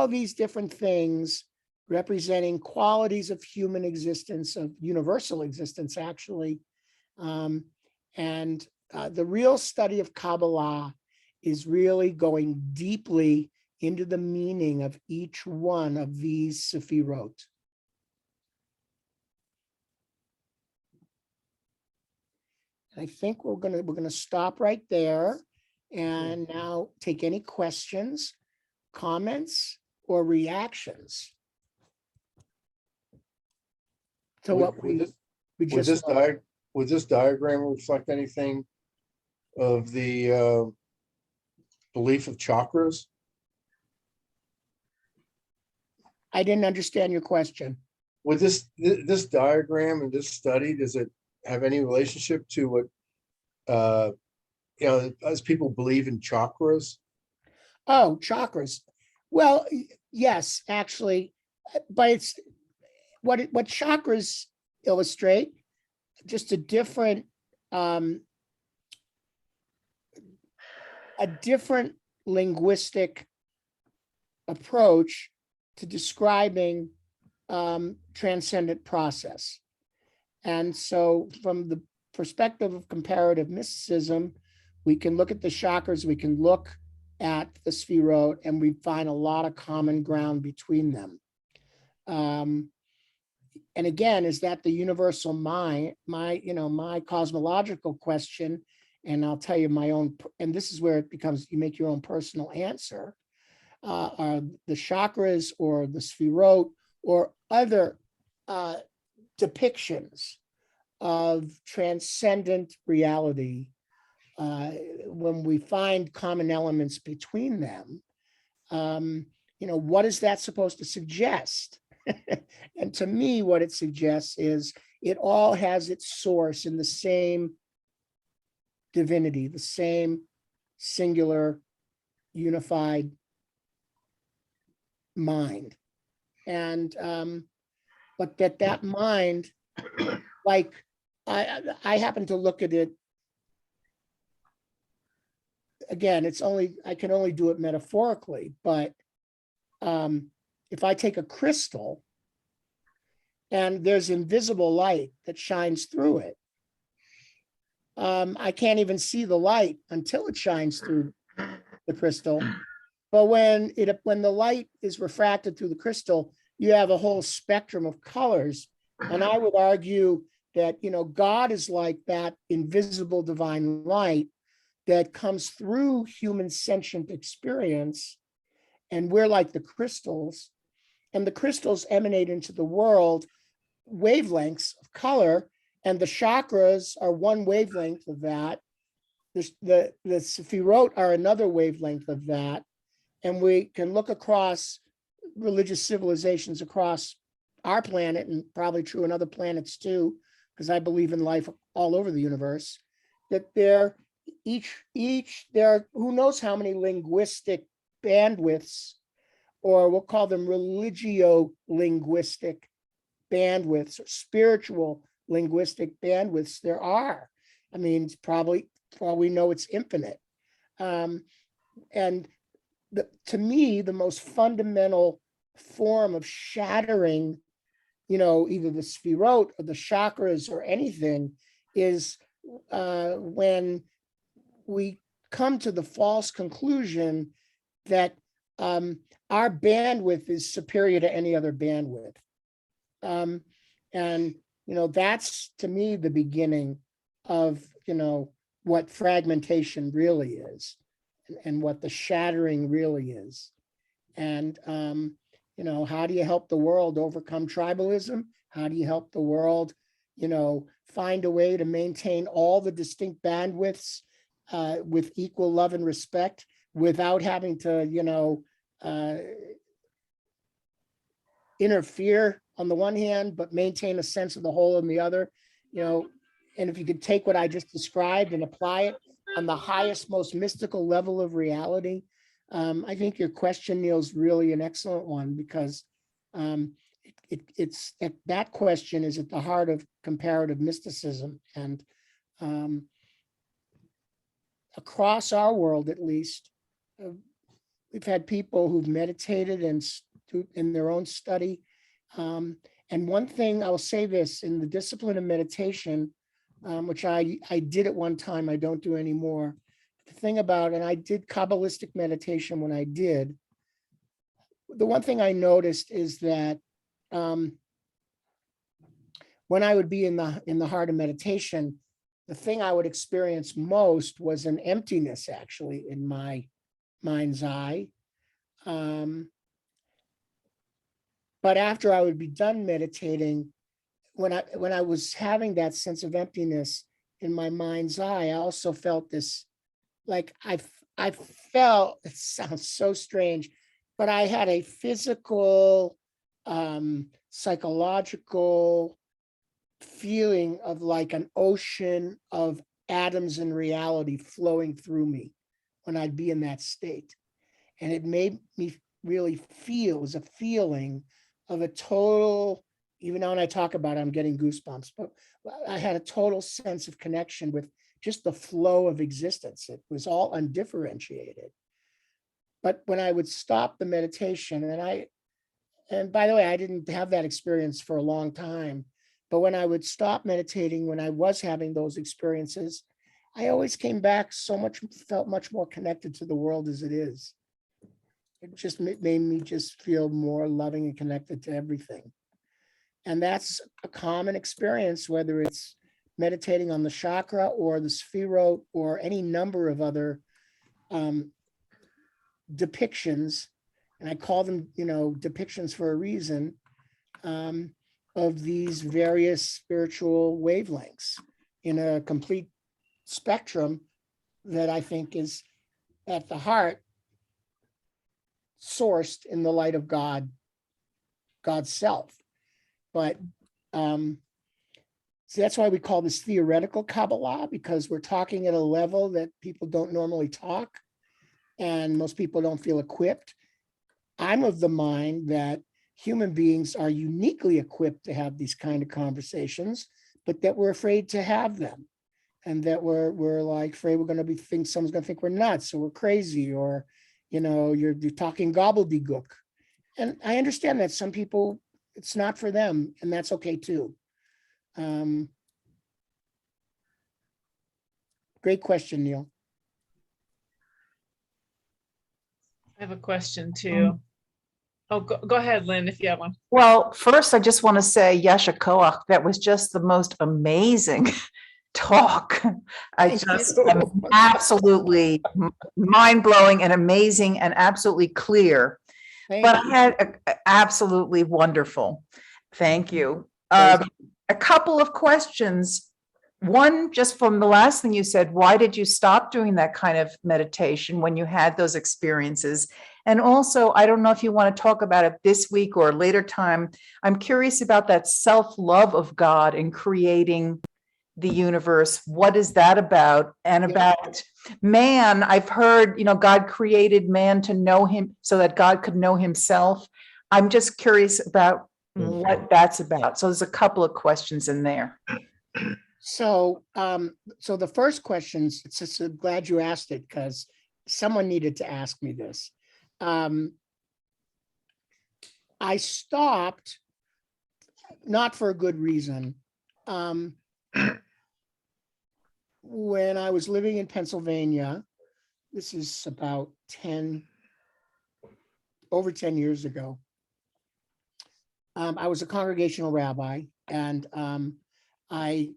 these different things representing qualities of human existence, of universal existence, actually. And the real study of Kabbalah is really going deeply into the meaning of each one of these sefirot. I think we're gonna stop right there and now take any questions, comments, or reactions to what we just Would this diagram reflect anything of the belief of chakras? I didn't understand your question. With this diagram and this study, does it have any relationship to what as people believe in chakras? Oh, chakras. Well, yes, actually, but it's what chakras illustrate, just a different linguistic approach to describing transcendent process. And so from the perspective of comparative mysticism, we can look at the chakras, we can look at the sphirot, and we find a lot of common ground between them. And again, is that the universal mind, my cosmological question, and I'll tell you my own, and this is where it becomes, you make your own personal answer, are the chakras or the sphirot or other depictions of transcendent reality, when we find common elements between them, what is that supposed to suggest? And to me, what it suggests is it all has its source in the same divinity, the same singular, unified mind. And but that mind, like I happen to look at it, again, I can only do it metaphorically, but if I take a crystal and there's invisible light that shines through it, I can't even see the light until it shines through the crystal. But when the light is refracted through the crystal, you have a whole spectrum of colors. And I would argue that, God is like that invisible divine light that comes through human sentient experience. And we're like the crystals, and the crystals emanate into the world wavelengths of color, and the chakras are one wavelength of that. The Sephirot are another wavelength of that. And we can look across religious civilizations across our planet, and probably true in other planets too, because I believe in life all over the universe, that there are who knows how many linguistic bandwidths, or we'll call them religio-linguistic bandwidths, or spiritual linguistic bandwidths there are. I mean, it's probably, for all we know, it's infinite. And to me, the most fundamental form of shattering, either the Sphirot or the chakras or anything, is when we come to the false conclusion that our bandwidth is superior to any other bandwidth. And that's, to me, the beginning of, what fragmentation really is, and what the shattering really is. And, how do you help the world overcome tribalism? How do you help the world, find a way to maintain all the distinct bandwidths with equal love and respect, without having to, interfere on the one hand, but maintain a sense of the whole on the other, and if you could take what I just described and apply it on the highest, most mystical level of reality, I think your question, Neil, is really an excellent one, because it's that question is at the heart of comparative mysticism. And across our world, at least, we've had people who've meditated and in their own study. And one thing, I'll say this, in the discipline of meditation, which I did at one time, I don't do anymore. The thing about, and I did Kabbalistic meditation when I did, the one thing I noticed is that when I would be in the heart of meditation, the thing I would experience most was an emptiness, actually, in my mind's eye. But after I would be done meditating, when I was having that sense of emptiness in my mind's eye, I also felt this, like I felt, it sounds so strange, but I had a physical, psychological feeling of like an ocean of atoms in reality flowing through me when I'd be in that state. And it made me really feel, it was a feeling of a total, even now when I talk about it, I'm getting goosebumps, but I had a total sense of connection with just the flow of existence. It was all undifferentiated. But when I would stop the meditation, and by the way, I didn't have that experience for a long time, but when I would stop meditating, when I was having those experiences, I always came back felt much more connected to the world as it is. It just made me just feel more loving and connected to everything. And that's a common experience, whether it's meditating on the chakra or the Sphirot or any number of other depictions, and I call them, depictions for a reason, of these various spiritual wavelengths in a complete spectrum that I think is at the heart sourced in the light of God, God's self. But so that's why we call this theoretical Kabbalah, because we're talking at a level that people don't normally talk, and most people don't feel equipped. I'm of the mind that human beings are uniquely equipped to have these kind of conversations, but that we're afraid to have them, and that we're like afraid we're going to someone's going to think we're nuts or we're crazy, or you're talking gobbledygook. And I understand that some people, it's not for them, and that's okay too. Great question, Neil. I have a question too. Oh, go ahead, Lynn, if you have one. Well, first, I just want to say Yasha Koach. That was just the most amazing talk. Thank I'm you. absolutely mind-blowing and amazing and absolutely clear. Thank But you. I had absolutely wonderful. Thank you. Thank A couple of questions. One, just from the last thing you said, why did you stop doing that kind of meditation when you had those experiences? And also, I don't know if you want to talk about it this week or a later time. I'm curious about that self-love of God in creating the universe. What is that about? And Yeah. about man, I've heard, God created man to know him so that God could know himself. I'm just curious about what that's about. So there's a couple of questions in there. So, so the first questions, it's just I'm glad you asked it because someone needed to ask me this. I stopped, not for a good reason. When I was living in Pennsylvania, this is about over 10 years ago. I was a congregational rabbi, and I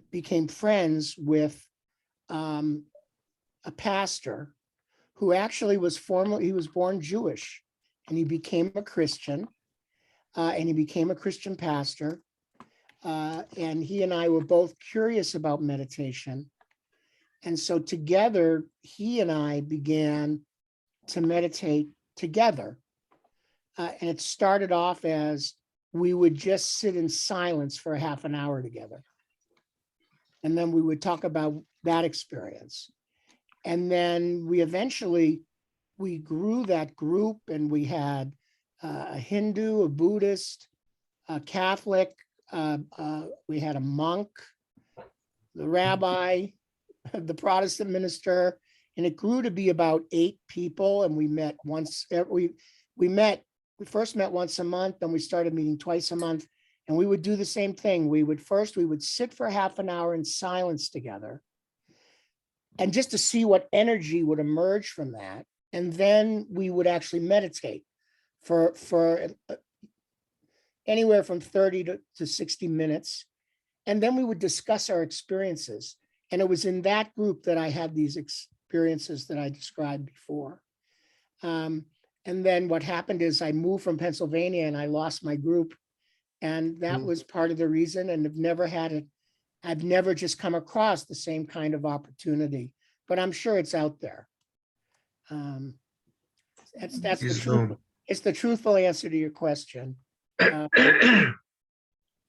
became friends with a pastor who actually was he was born Jewish, and he became a Christian, and he became a Christian pastor. And he and I were both curious about meditation. And so together, he and I began to meditate together. And it started off as we would just sit in silence for a half an hour together. And then we would talk about that experience. And then we grew that group, and we had a Hindu, a Buddhist, a Catholic, we had a monk, the rabbi, the Protestant minister, and it grew to be about 8 people. And we met once, we first met once a month, then we started meeting twice a month. And we would do the same thing. We would sit for half an hour in silence together, and just to see what energy would emerge from that. And then we would actually meditate for anywhere from 30 to 60 minutes. And then we would discuss our experiences. And it was in that group that I had these experiences that I described before. And then what happened is I moved from Pennsylvania and I lost my group. And that was part of the reason. And I've never just come across the same kind of opportunity, but I'm sure it's out there. That's the truth. It's the truthful answer to your question. And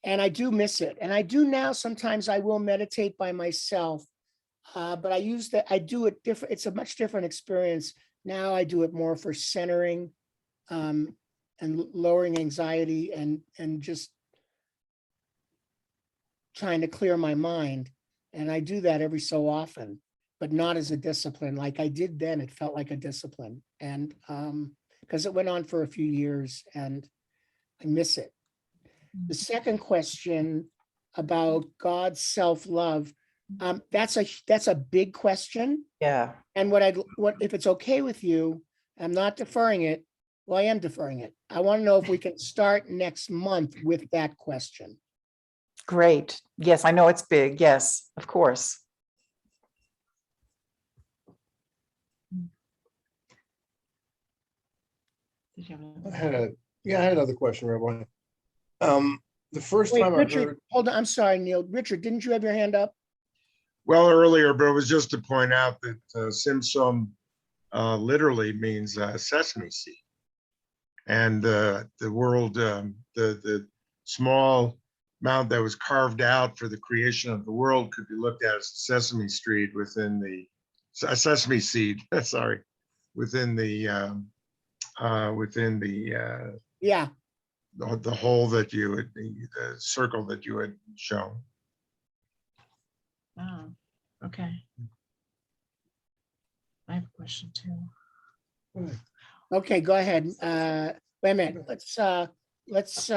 I do miss it. And I do now, sometimes I will meditate by myself, but I do it different. It's a much different experience. Now I do it more for centering, and lowering anxiety, and just trying to clear my mind. And I do that every so often, but not as a discipline. Like I did then, it felt like a discipline. And because it went on for a few years and I miss it. The second question about God's self-love, that's a big question. Yeah. And what if it's okay with you, I'm not deferring it. Well, I am deferring it. I want to know if we can start next month with that question. Great. Yes, I know it's big. Yes, of course. I had another question, Rabbi. The first Wait, time I Richard, heard, hold on. I'm sorry, Neil. Richard, didn't you have your hand up? Well, earlier, but it was just to point out that Simsum literally means sesame seed. And the world, the small mound that was carved out for the creation of the world could be looked at as a sesame seed within the sesame seed. Sorry, within the Yeah. the hole that you had, the circle that you had shown. Oh, okay. I have a question too. Okay, go ahead. Wait a minute. Let's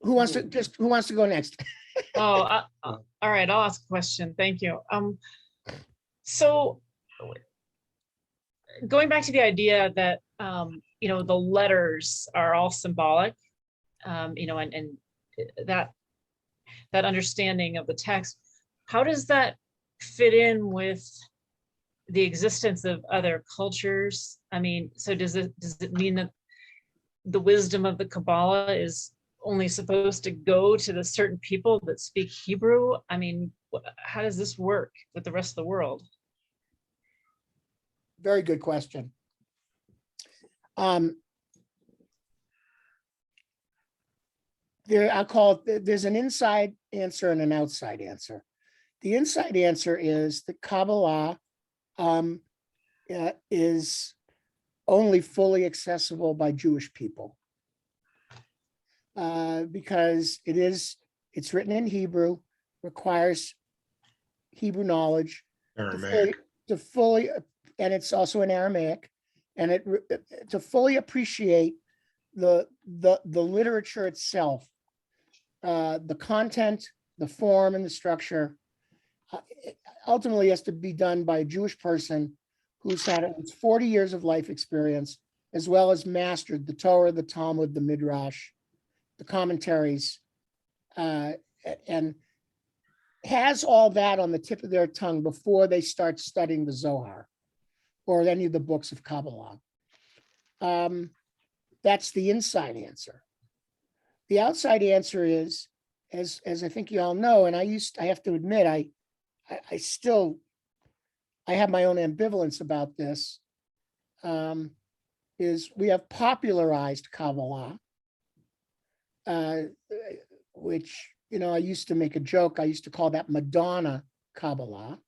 who wants to go next? Oh, all right, I'll ask a question. Thank you. So going back to the idea that, the letters are all symbolic, and that understanding of the text, how does that fit in with the existence of other cultures? I mean, so does it mean that the wisdom of the Kabbalah is only supposed to go to the certain people that speak Hebrew? I mean, how does this work with the rest of the world? Very good question. There's an inside answer and an outside answer. The inside answer is that Kabbalah is only fully accessible by Jewish people. Because it's written in Hebrew, requires Hebrew knowledge Aramaic. to fully, and it's also in Aramaic, and to fully appreciate the literature itself, the content, the form, and the structure, ultimately has to be done by a Jewish person who's had 40 years of life experience, as well as mastered the Torah, the Talmud, the Midrash, the commentaries, and has all that on the tip of their tongue before they start studying the Zohar or any of the books of Kabbalah. That's the inside answer. The outside answer is, as I think you all know, and I have to admit, I have my own ambivalence about this, is we have popularized Kabbalah, which, I used to make a joke. I used to call that Madonna Kabbalah,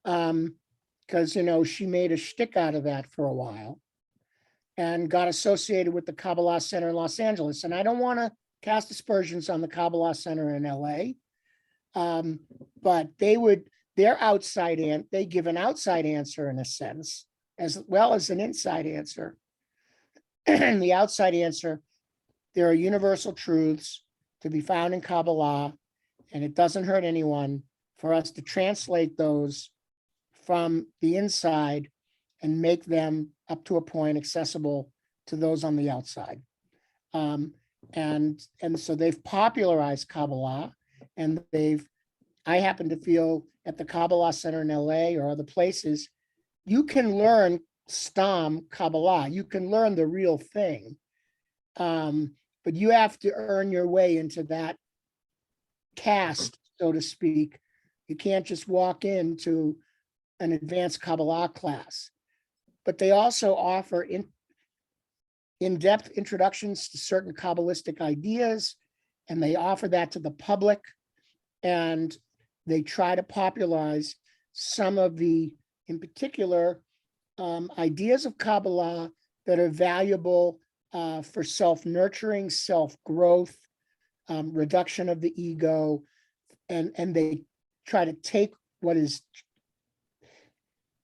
because, she made a shtick out of that for a while and got associated with the Kabbalah Center in Los Angeles. And I don't want to cast aspersions on the Kabbalah Center in LA, but they give an outside answer in a sense, as well as an inside answer. And the outside answer, there are universal truths to be found in Kabbalah, and it doesn't hurt anyone for us to translate those from the inside and make them up to a point accessible to those on the outside. And so they've popularized Kabbalah, and I happen to feel at the Kabbalah Center in LA or other places, you can learn Stam Kabbalah, you can learn the real thing. But you have to earn your way into that caste, so to speak. You can't just walk into an advanced Kabbalah class. But they also offer in-depth introductions to certain Kabbalistic ideas, and they offer that to the public. And they try to popularize some of the, in particular, ideas of Kabbalah that are valuable for self-nurturing, self-growth, reduction of the ego, and they try to take what is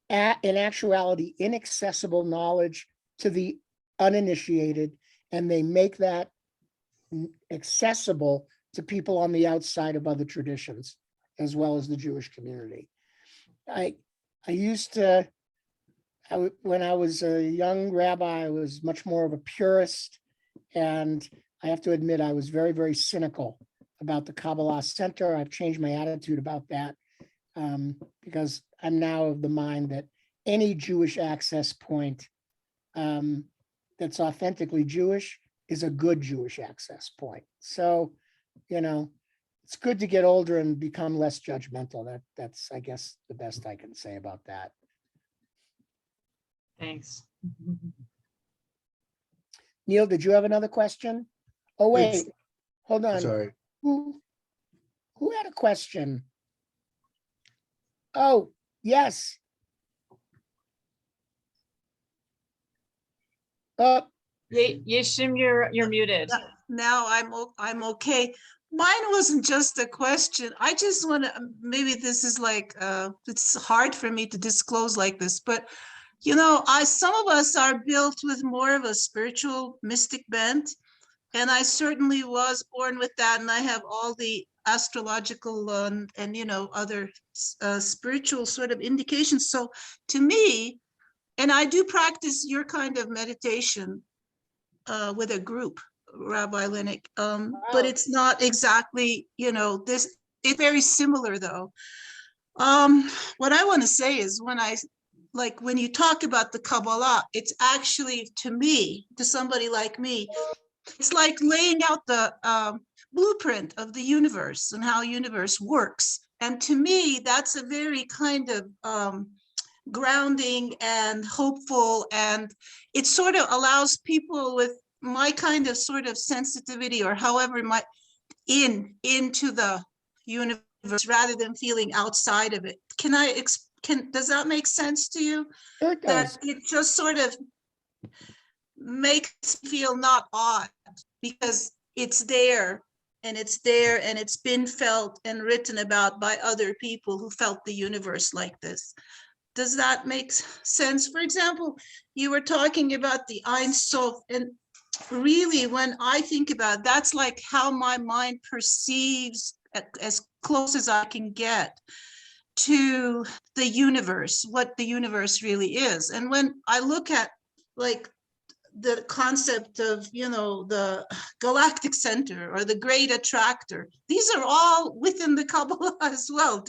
in actuality inaccessible knowledge to the uninitiated, and they make that accessible to people on the outside of other traditions, as well as the Jewish community. When I was a young rabbi, I was much more of a purist, and I have to admit I was very, very cynical about the Kabbalah Center. I've changed my attitude about that because I'm now of the mind that any Jewish access point that's authentically Jewish is a good Jewish access point. So, it's good to get older and become less judgmental. That's, I guess, the best I can say about that. Thanks. Neil, did you have another question? Oh, wait, It's- hold on. Sorry. Who had a question? Oh, yes. Oh, Yeshim, you're muted. Now I'm okay. Mine wasn't just a question. I just want to, maybe this is like, it's hard for me to disclose like this, but some of us are built with more of a spiritual mystic bent. And I certainly was born with that, and I have all the astrological and other spiritual sort of indications. So to me, and I do practice your kind of meditation with a group, Rabbi Lennick, but it's not exactly, this. It's very similar though. What I want to say is when you talk about the Kabbalah, it's actually, to me, to somebody like me, it's like laying out the blueprint of the universe and how universe works. And to me, that's a very kind of grounding and hopeful, and it sort of allows people with my kind of sort of sensitivity, or however it might, into the universe rather than feeling outside of it. Does that make sense to you? Sure it That does. it just sort of makes me feel not odd, because it's there and it's been felt and written about by other people who felt the universe like this. Does that make sense? For example, you were talking about the Ein Sof, and really when I think about it, that's like how my mind perceives, as close as I can get to the universe, what the universe really is. And when I look at like the concept of, the galactic center or the great attractor, these are all within the Kabbalah as well,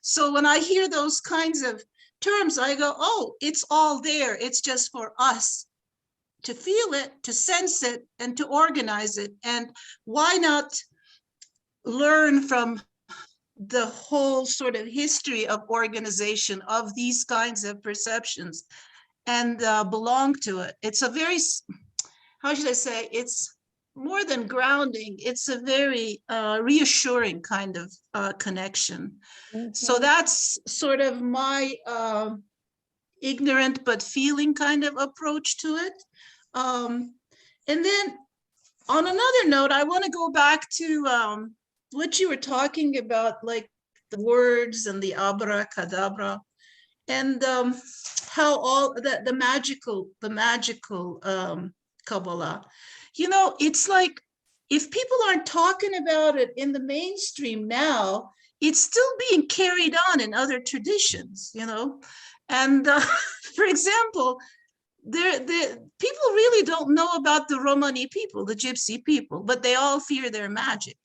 So when I hear those kinds of terms, I go, oh, it's all there. It's just for us to feel it, to sense it, and to organize it. And why not learn from the whole sort of history of organization of these kinds of perceptions and belong to it? It's a very, how should I say, it's more than grounding. It's a very reassuring kind of connection. So that's sort of my ignorant but feeling kind of approach to it. And then on another note, I want to go back to what you were talking about, like the words and the abracadabra, and how all the magical Kabbalah. It's like, if people aren't talking about it in the mainstream now, it's still being carried on in other traditions, And for example, the people really don't know about the Romani people, the Gypsy people, but they all fear their magic.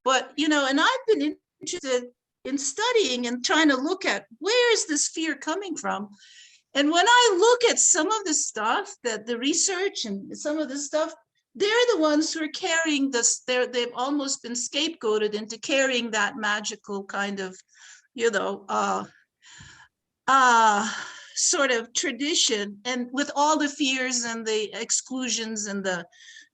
But, and I've been interested in studying and trying to look at where is this fear coming from. And when I look at some of the stuff, that the research and some of the stuff, they're the ones who are carrying this. They've almost been scapegoated into carrying that magical kind of, sort of tradition, and with all the fears and the exclusions and the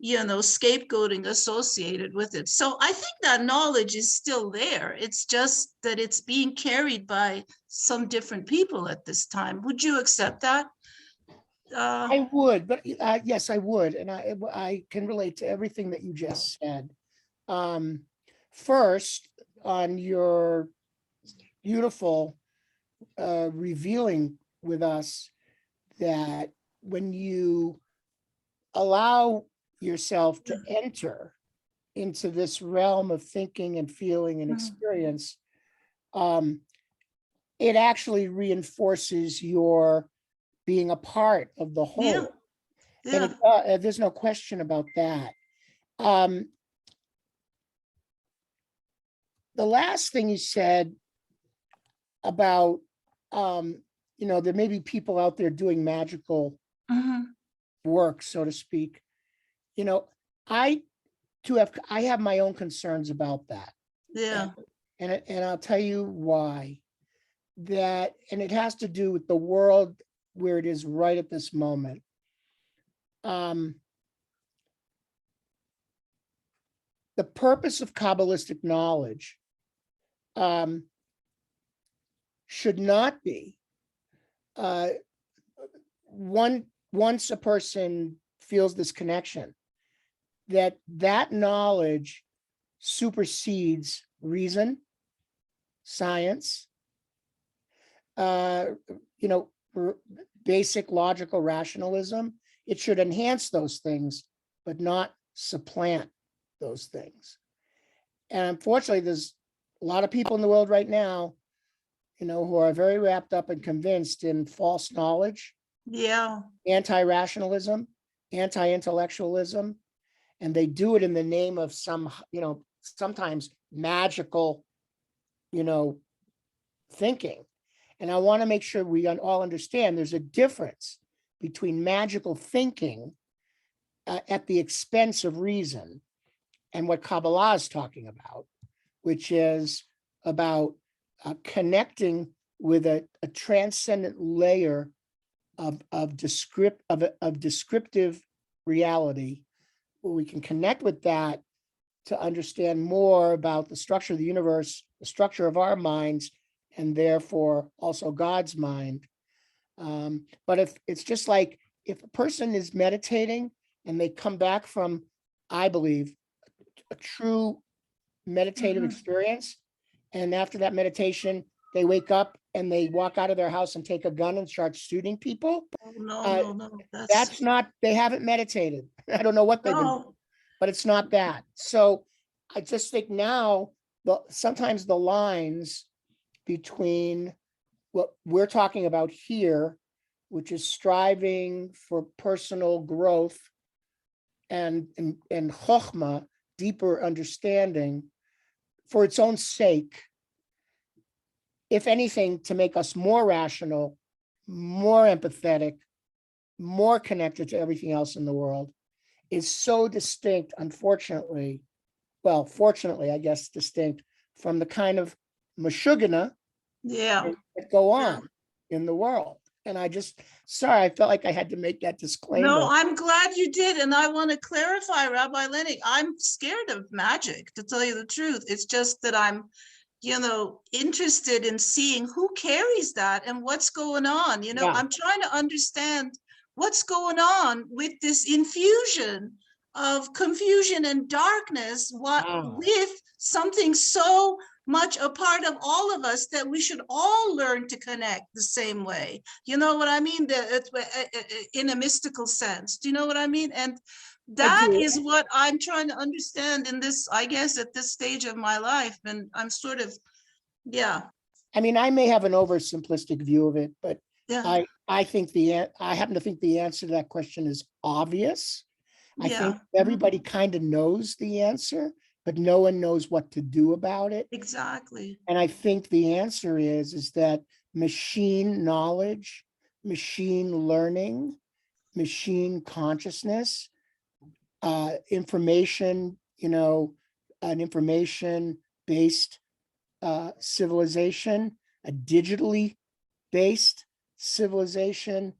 scapegoating associated with it. So I think that knowledge is still there. It's just that it's being carried by some different people at this time. Would you accept that? I would, but yes, I would. And I can relate to everything that you just said. First, on your beautiful revealing with us that when you allow yourself to enter into this realm of thinking and feeling and experience, it actually reinforces your being a part of the whole. Yeah. And there's no question about that. The last thing you said about, there may be people out there doing magical work, so to speak. I have my own concerns about that. Yeah. And I'll tell you why. And it has to do with the world where it is right at this moment. The purpose of Kabbalistic knowledge should not be once a person feels this connection, that knowledge supersedes reason, science, basic logical rationalism. It should enhance those things, but not supplant those things. And unfortunately, there's a lot of people in the world right now, who are very wrapped up and convinced in false knowledge, Yeah, anti-rationalism, anti-intellectualism, and they do it in the name of some, sometimes magical, thinking. And I want to make sure we all understand there's a difference between magical thinking at the expense of reason and what Kabbalah is talking about, which is about connecting with a transcendent layer of descriptive reality, where we can connect with that to understand more about the structure of the universe, the structure of our minds, and therefore also God's mind. But if it's just like if a person is meditating and they come back from, I believe, a true meditative experience, and after that meditation, they wake up and they walk out of their house and take a gun and start shooting people, oh, no, that's not, they haven't meditated. I don't know what they've been doing, no, but it's not that. So I just think now, sometimes the lines between what we're talking about here, which is striving for personal growth and chokhmah, deeper understanding for its own sake, if anything, to make us more rational, more empathetic, more connected to everything else in the world, is so distinct, unfortunately, well, fortunately, I guess, distinct from the kind of mashugana yeah. that go on in the world. And I just, sorry, I felt like I had to make that disclaimer. No, I'm glad you did. And I want to clarify, Rabbi Lennick, I'm scared of magic, to tell you the truth. It's just that I'm, interested in seeing who carries that and what's going on. Yeah. I'm trying to understand what's going on with this infusion of confusion and darkness, with something so much a part of all of us that we should all learn to connect the same way. You know what I mean? In a mystical sense. Do you know what I mean? And that is what I'm trying to understand in this, I guess, at this stage of my life. And I'm sort of, yeah. I mean, I may have an oversimplistic view of it, but Yeah. I think I happen to think the answer to that question is obvious. I think Yeah. everybody kind of knows the answer, but no one knows what to do about it. Exactly. And I think the answer is that machine knowledge, machine learning, machine consciousness, information, an information-based civilization, a digitally based civilization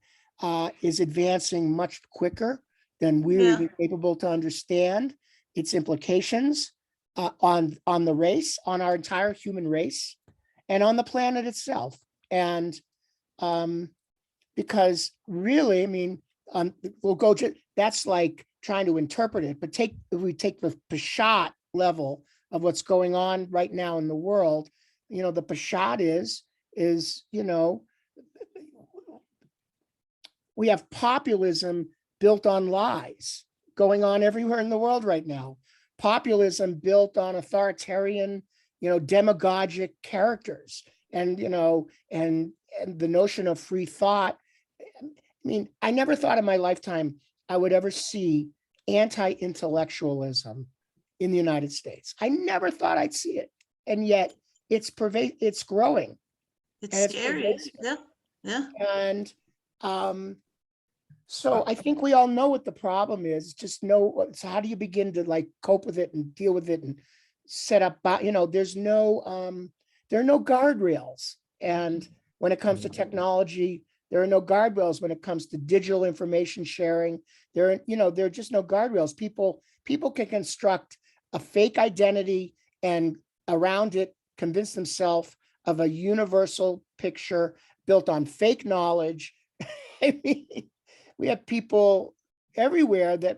is advancing much quicker than we're even capable to understand its implications on the race, on our entire human race, and on the planet itself. And because really, I mean, we'll go to, that's like trying to interpret it, but if we take the Peshat level of what's going on right now in the world, the Peshat is, we have populism built on lies going on everywhere in the world right now. Populism built on authoritarian, demagogic characters, and and the notion of free thought. I mean, I never thought in my lifetime I would ever see anti-intellectualism in the United States. I never thought I'd see it, and yet it's it's growing. It's scary. Yeah. And so I think we all know what the problem is. Just know, so how do you begin to cope with it and deal with it and set up, there's there are no guardrails. And when it comes to technology, there are no guardrails. When it comes to digital information sharing, there are just no guardrails. People can construct a fake identity and around it convince themselves of a universal picture built on fake knowledge. I mean, we have people everywhere that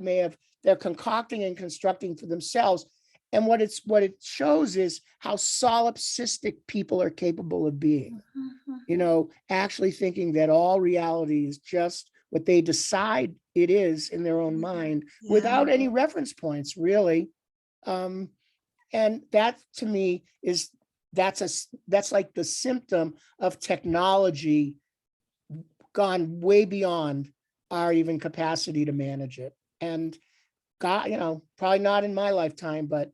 they're concocting and constructing for themselves. And what it shows is how solipsistic people are capable of being, actually thinking that all reality is just what they decide it is in their own mind Yeah. without any reference points, really. And that to me is, that's like the symptom of technology gone way beyond our even capacity to manage it. And God, probably not in my lifetime, but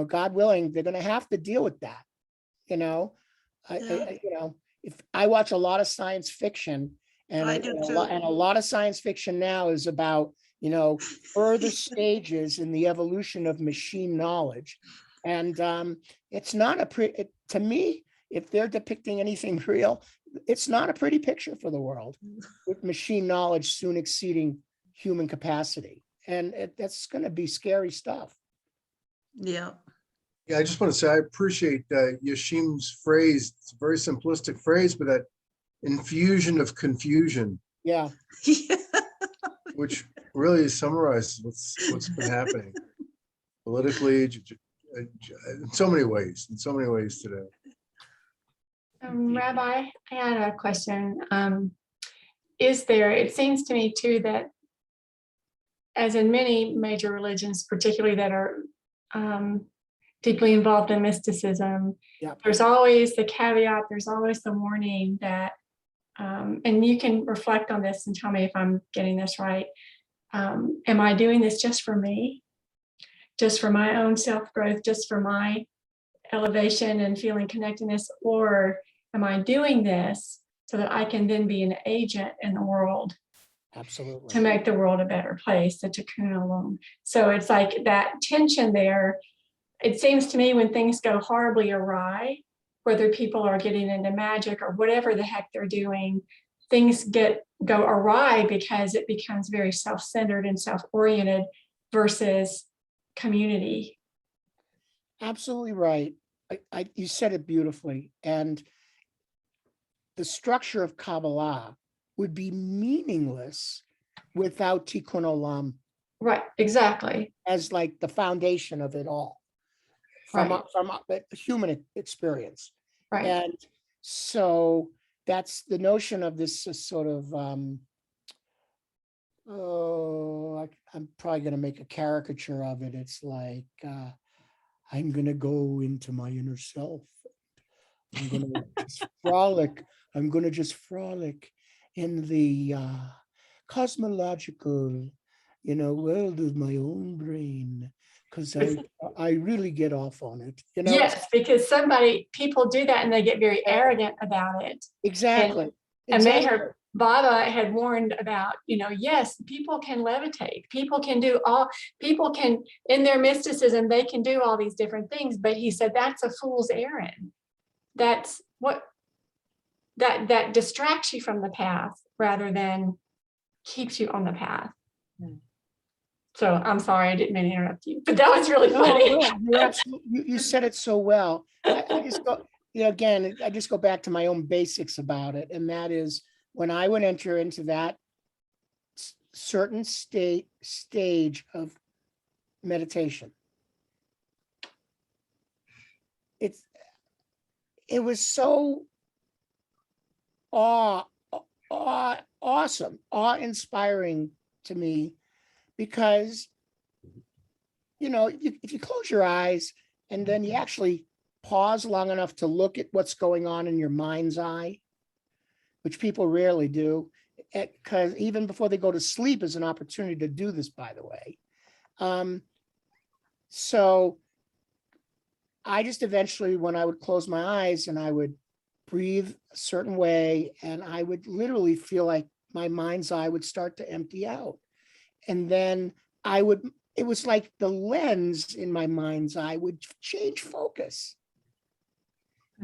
God willing, they're going to have to deal with that. Yeah. If I watch a lot of science fiction, and I do too. a lot of science fiction now is about further stages in the evolution of machine knowledge, and it's not to me, if they're depicting anything real, it's not a pretty picture for the world, with machine knowledge soon exceeding human capacity, and that's going to be scary stuff. Yeah. Yeah, I just want to say I appreciate Yashim's phrase. It's a very simplistic phrase, but that infusion of confusion, Yeah. which really summarizes what's been happening politically, in so many ways today. Rabbi, I had a question. It seems to me too that, as in many major religions, particularly that are deeply involved in mysticism, Yep. there's always the caveat, there's always the warning that, and you can reflect on this and tell me if I'm getting this right. Am I doing this just for me? Just for my own self-growth, just for my elevation and feeling connectedness? Or am I doing this so that I can then be an agent in the world Absolutely. to make the world a better place, the tikkun olam? So it's like that tension there. It seems to me when things go horribly awry, whether people are getting into magic or whatever the heck they're doing, things go awry because it becomes very self-centered and self-oriented versus community. Absolutely right. You said it beautifully. And the structure of Kabbalah would be meaningless without Tikkun Olam. Right, exactly. As like the foundation of it all, from a human experience. Right. And so that's the notion of this sort of, I'm probably going to make a caricature of it. It's like, I'm going to go into my inner self. I'm going to just frolic. I'm going to just frolic in the cosmological, world of my own brain, because I really get off on it. Yes, because people do that and they get very arrogant about it. Exactly. And Baba had warned about, yes, people can levitate. People can in their mysticism, they can do all these different things. But he said, that's a fool's errand. That's that distracts you from the path rather than keeps you on the path. So I'm sorry, I didn't mean to interrupt you, but that was really funny. No, you said it so well. I just go, again, I just go back to my own basics about it. And that is, when I would enter into that certain stage of meditation, it was so awesome, awe-inspiring to me, because, if you close your eyes and then you actually pause long enough to look at what's going on in your mind's eye, which people rarely do, because even before they go to sleep is an opportunity to do this, by the way. So I just eventually, when I would close my eyes and I would breathe a certain way, and I would literally feel like my mind's eye would start to empty out. And then it was like the lens in my mind's eye would change focus.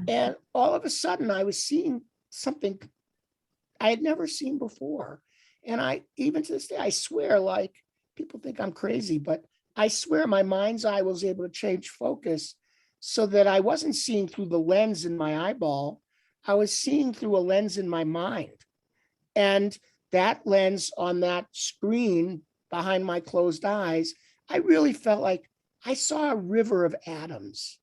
And all of a sudden I was seeing something I had never seen before. And even to this day, I swear, like, people think I'm crazy, but I swear my mind's eye was able to change focus so that I wasn't seeing through the lens in my eyeball. I was seeing through a lens in my mind. And that lens on that screen behind my closed eyes, I really felt like I saw a river of atoms.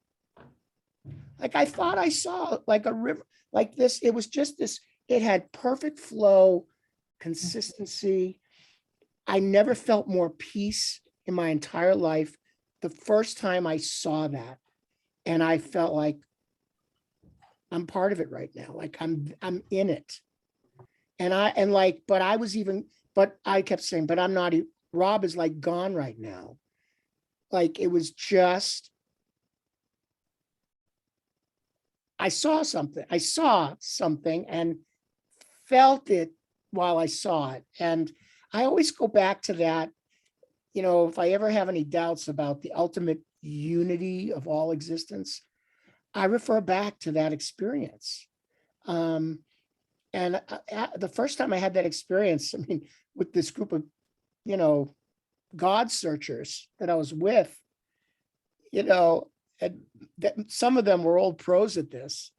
Like I thought I saw like a river like this. It was just this, it had perfect flow, consistency. I never felt more peace in my entire life. The first time I saw that, and I felt like I'm part of it right now. Like I'm in it. But I kept saying, but I'm not, Rob is like gone right now. Like it was just, I saw something and felt it while I saw it. And I always go back to that, if I ever have any doubts about the ultimate unity of all existence, I refer back to that experience. And the first time I had that experience, I mean, with this group of, God searchers that I was with, and that some of them were old pros at this.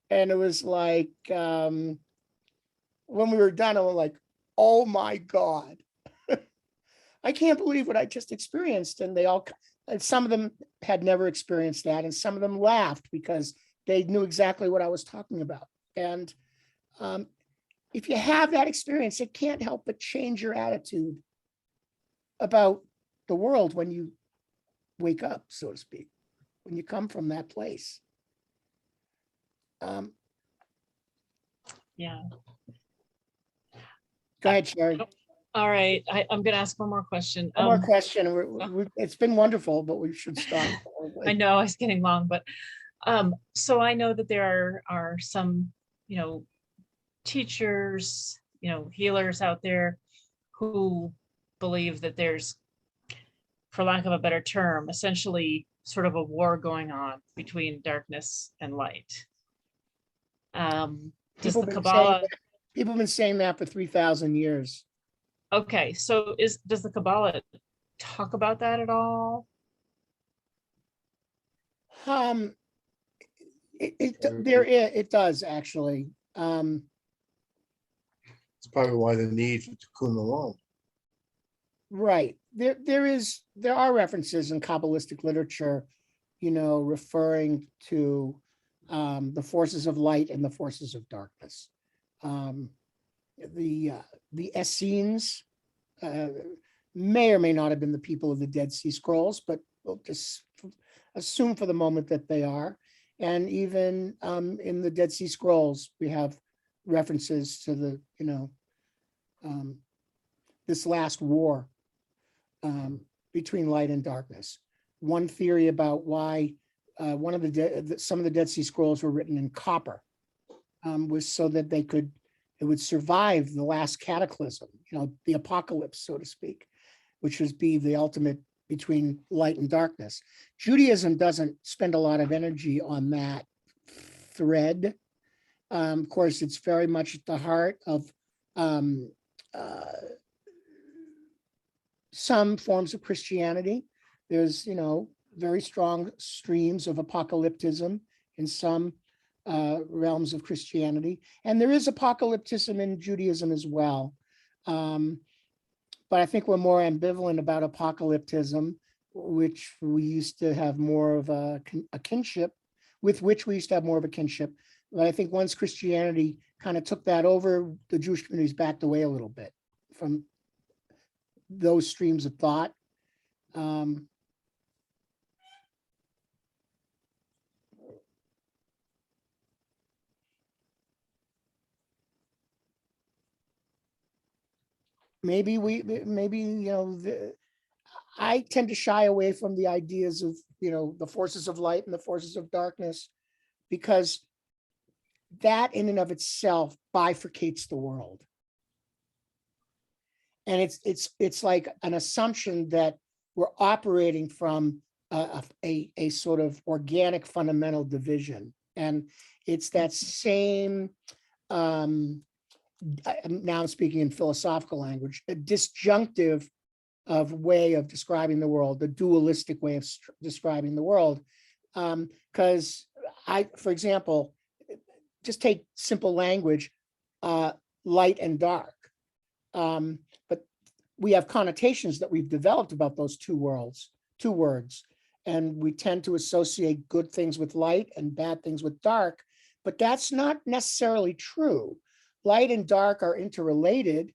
And it was like, when we were done, I was like, oh my God, I can't believe what I just experienced. And some of them had never experienced that. And some of them laughed because they knew exactly what I was talking about. And if you have that experience, it can't help but change your attitude about the world when you wake up, so to speak, when you come from that place. Yeah. Go ahead, Sherry. All right. I'm going to ask one more question. One more question. It's been wonderful, but we should stop. I know it's getting long, but so I know that there are some, teachers, healers out there who believe that there's, for lack of a better term, essentially sort of a war going on between darkness and light. Does the Kabbalah? People have been saying that for 3,000 years. Okay, so does the Kabbalah talk about that at all? It does actually. It's probably why the need for Tikkun Olam. Right. There are references in Kabbalistic literature, referring to the forces of light and the forces of darkness. The Essenes may or may not have been the people of the Dead Sea Scrolls, but we'll just assume for the moment that they are. And even in the Dead Sea Scrolls, we have references to the, this last war between light and darkness. One theory about why some of the Dead Sea Scrolls were written in copper was so that it would survive the last cataclysm, the apocalypse, so to speak, which would be the ultimate between light and darkness. Judaism doesn't spend a lot of energy on that thread. Of course, it's very much at the heart of some forms of Christianity. There's, very strong streams of apocalypticism in some realms of Christianity. And there is apocalypticism in Judaism as well. But I think we're more ambivalent about apocalypticism, which we used to have more of a kinship, with which we used to have more of a kinship. But I think once Christianity kind of took that over, the Jewish communities backed away a little bit from those streams of thought. I tend to shy away from the ideas of, the forces of light and the forces of darkness, because that in and of itself bifurcates the world. And it's like an assumption that we're operating from a sort of organic fundamental division. And it's that same, now I'm speaking in philosophical language, a disjunctive way of describing the world, the dualistic way of describing the world. Because for example, just take simple language, light and dark. But we have connotations that we've developed about those two words. And we tend to associate good things with light and bad things with dark, but that's not necessarily true. light and dark are interrelated,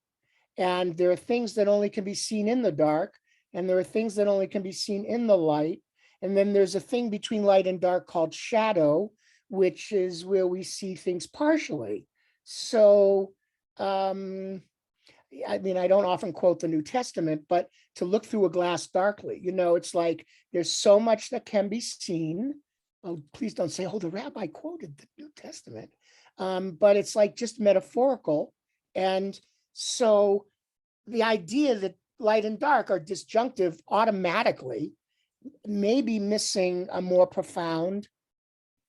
and there are things that only can be seen in the dark, and there are things that only can be seen in the light. And then there's a thing between light and dark called shadow, which is where we see things partially. So, I mean, I don't often quote the New Testament, but to look through a glass darkly, it's like there's so much that can be seen. Oh, please don't say, oh, the rabbi quoted the New Testament. But it's like just metaphorical. And so the idea that light and dark are disjunctive automatically may be missing a more profound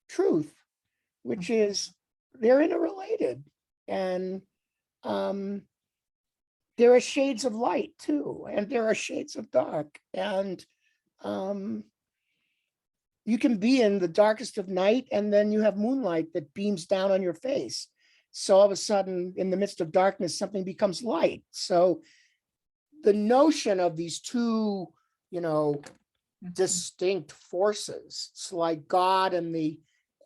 truth, which is they're interrelated. And there are shades of light too, and there are shades of dark. And you can be in the darkest of night, and then you have moonlight that beams down on your face. So all of a sudden, in the midst of darkness, something becomes light. So the notion of these two, distinct forces, it's like God and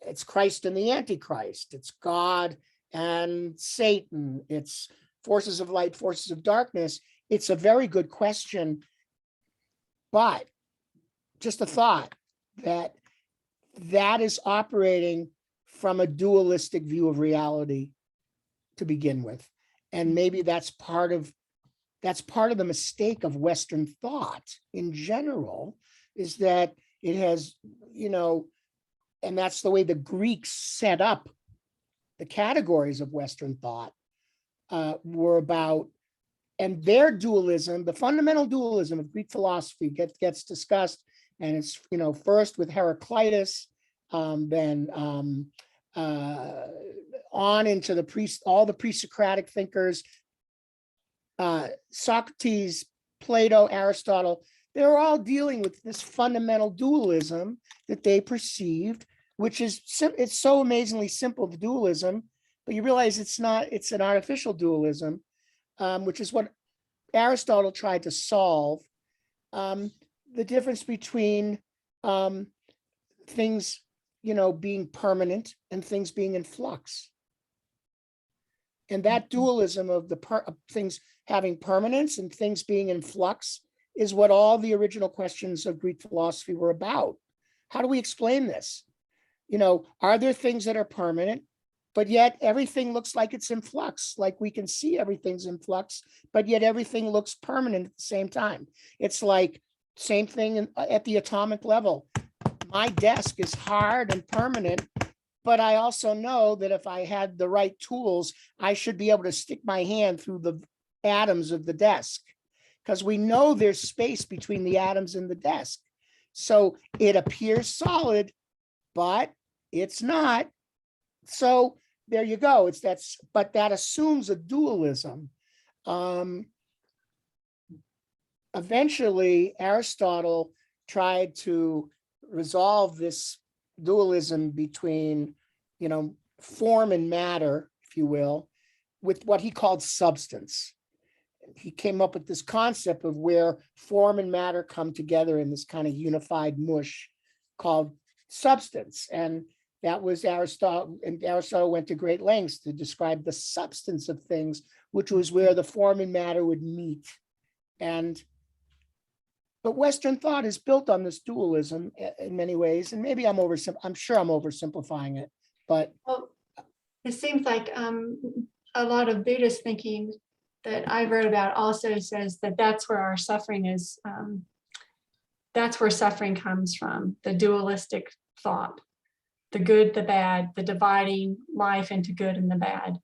it's Christ and the Antichrist. It's God and Satan. It's forces of light, forces of darkness. It's a very good question, but just a thought that is operating from a dualistic view of reality to begin with. And maybe that's part of the mistake of Western thought in general, is that it has, and that's the way the Greeks set up the categories of Western thought, were about, and their dualism, the fundamental dualism of Greek philosophy gets discussed. And it's, first with Heraclitus, then on into all the pre-Socratic thinkers, Socrates, Plato, Aristotle. They're all dealing with this fundamental dualism that they perceived, which is, it's so amazingly simple, the dualism, but you realize it's not, it's an artificial dualism, which is what Aristotle tried to solve. The difference between things, being permanent and things being in flux. And that dualism of of things having permanence and things being in flux is what all the original questions of Greek philosophy were about. How do we explain this? Are there things that are permanent, but yet everything looks like it's in flux, like we can see everything's in flux, but yet everything looks permanent at the same time? It's like same thing at the atomic level. My desk is hard and permanent, but I also know that if I had the right tools, I should be able to stick my hand through the atoms of the desk, because we know there's space between the atoms in the desk. So it appears solid, but it's not. So there you go. But that assumes a dualism. Eventually, Aristotle tried to resolve this dualism between, form and matter, if you will, with what he called substance. He came up with this concept of where form and matter come together in this kind of unified mush called substance. And that was Aristotle, and Aristotle went to great lengths to describe the substance of things, which was where the form and matter would meet. But Western thought is built on this dualism in many ways, and maybe I'm sure I'm oversimplifying it, but. Well, it seems like a lot of Buddhist thinking that I read about also says that that's where our suffering is. That's where suffering comes from, the dualistic thought, the good, the bad, the dividing life into good and the bad.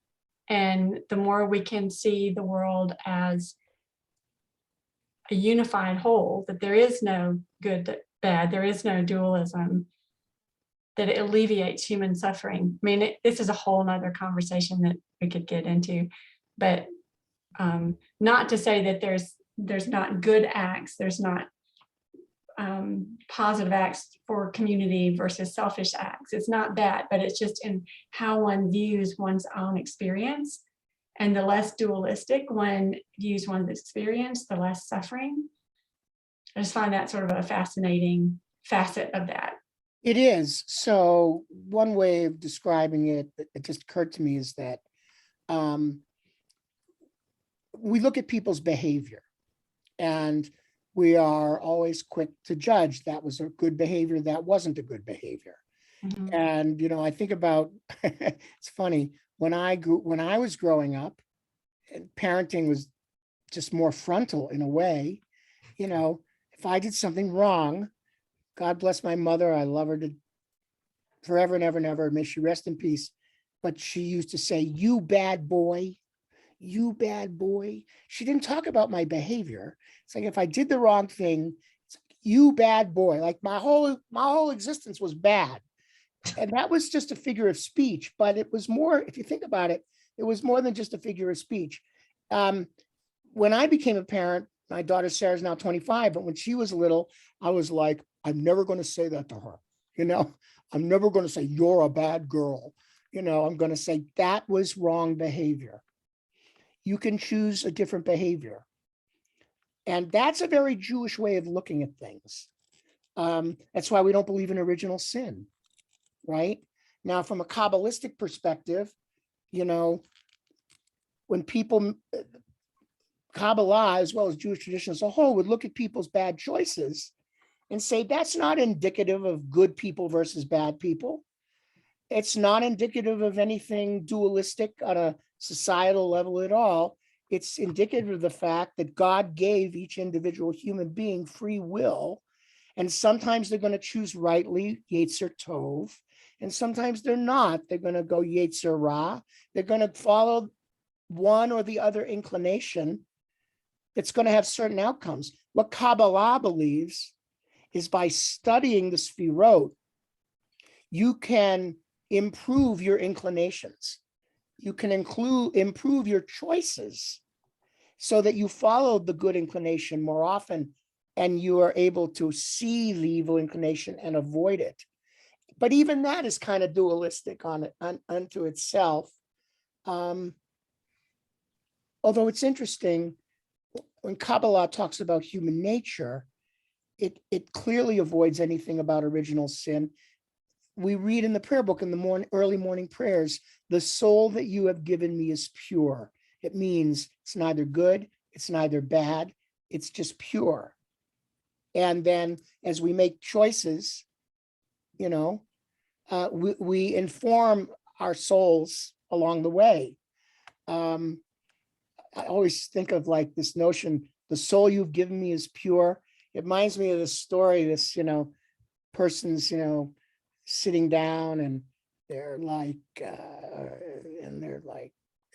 And the more we can see the world as a unified whole, that there is no good, bad, there is no dualism, that it alleviates human suffering. I mean, this is a whole nother conversation that we could get into, but not to say that there's not good acts, there's not positive acts for community versus selfish acts. It's not that, but it's just in how one views one's own experience. And the less dualistic one views one's experience, the less suffering. I just find that sort of a fascinating facet of that. It is. So one way of describing it that just occurred to me is that we look at people's behavior, and we are always quick to judge that was a good behavior, that wasn't a good behavior. Mhm. And, I think about, it's funny, when I was growing up, and parenting was just more frontal in a way, if I did something wrong, God bless my mother, I love her to forever and ever and ever, may she rest in peace. But she used to say, you bad boy, you bad boy. She didn't talk about my behavior. It's like, if I did the wrong thing, it's like, you bad boy, like my whole existence was bad. And that was just a figure of speech, but it was more, if you think about it, it was more than just a figure of speech. When I became a parent, my daughter Sarah's now 25, but when she was little, I was like, I'm never going to say that to her. I'm never going to say, you're a bad girl. I'm going to say that was wrong behavior. You can choose a different behavior. And that's a very Jewish way of looking at things. That's why we don't believe in original sin, right? Now, from a Kabbalistic perspective, when people, Kabbalah, as well as Jewish tradition as a whole, would look at people's bad choices and say, that's not indicative of good people versus bad people. It's not indicative of anything dualistic on a societal level at all. It's indicative of the fact that God gave each individual human being free will. And sometimes they're going to choose rightly, Yetzer Tov, and sometimes they're not. They're going to go Yetzer Ra. They're going to follow one or the other inclination. It's going to have certain outcomes. What Kabbalah believes is by studying the Sfirot, you can improve your inclinations. You can improve your choices so that you follow the good inclination more often and you are able to see the evil inclination and avoid it. But even that is kind of dualistic unto itself. Although it's interesting, when Kabbalah talks about human nature, it clearly avoids anything about original sin. We read in the prayer book in the early morning prayers, the soul that you have given me is pure. It means it's neither good, it's neither bad, it's just pure. And then as we make choices, we inform our souls along the way. I always think of like this notion, the soul you've given me is pure. It reminds me of this story, this, person's, sitting down and they're like,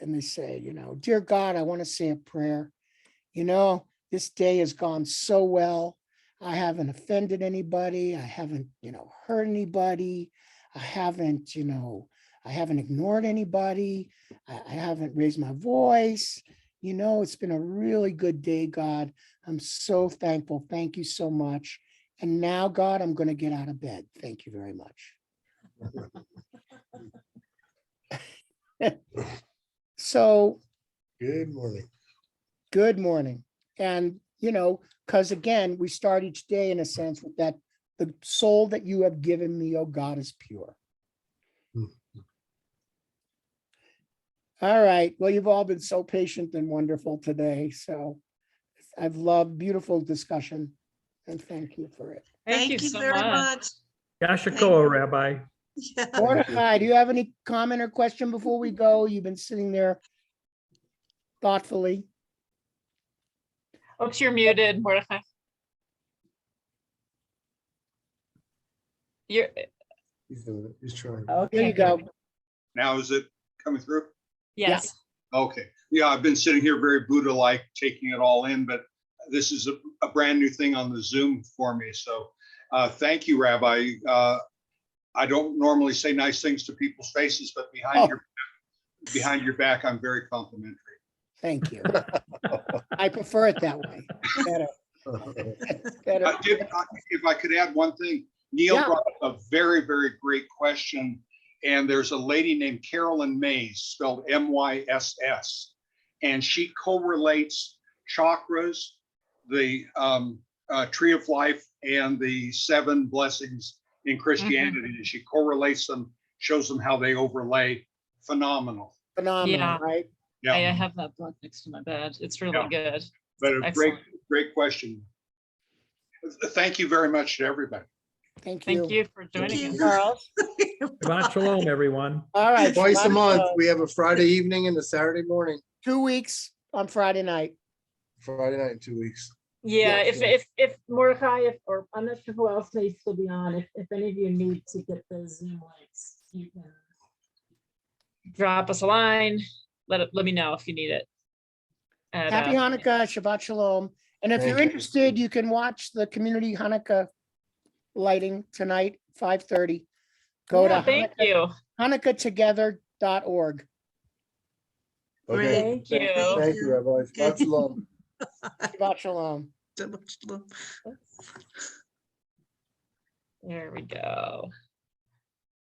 and they say, dear God, I want to say a prayer. This day has gone so well. I haven't offended anybody. I haven't, hurt anybody. I haven't ignored anybody. I haven't raised my voice. It's been a really good day, God. I'm so thankful. Thank you so much. And now, God, I'm going to get out of bed. Thank you very much. So, Good morning. good morning. And, because again, we start each day in a sense with that, the soul that you have given me, oh God, is pure. All right. Well, you've all been so patient and wonderful today. So I've loved beautiful discussion and thank you for it. Thank you so very much. Yashikoa, Rabbi. Yeah. Mordecai, do you have any comment or question before we go? You've been sitting there thoughtfully. Oops, you're muted, Mordecai. You're, He's doing it. He's trying. There you go. Now is it coming through? yes. Okay. Yeah, I've been sitting here very Buddha-like, taking it all in, but this is a brand new thing on the Zoom for me. So thank you, Rabbi. I don't normally say nice things to people's faces, but behind your back, I'm very complimentary. Thank you. I prefer it that way. Better. Better. If I could add one thing, Neil Yeah. brought up a very, very great question. And there's a lady named Carolyn Mays, spelled M-Y-S-S, and she correlates chakras, the tree of life, and the 7 blessings in Christianity. And she correlates them, shows them how they overlay. Phenomenal. phenomenal, right? I Yeah, have that book next to my bed. It's really Yeah. good. but a great, Excellent. great question. Thank you very much to everybody. Thank Thank you. you for joining you. us. Charles. Shabbat shalom, everyone. All right. Twice a Shabbat month, shalom. we have a Friday evening and a Saturday morning, 2 weeks on Friday night. Friday night in 2 weeks. Yeah, Yeah. if Mordecai, or I'm not sure who else may still be on, if any of you need to get the Zoom links, you can drop us a line, let me know if you need it. And, Happy Hanukkah, Shabbat Shalom. And if you're Thank you. interested, you can watch the community Hanukkah lighting tonight, 5:30. Go Yeah, to thank you. hanukkahtogether.org. Okay, Thank you. thank you, Rabbi. Shabbat shalom. Shabbat Shalom. There we go.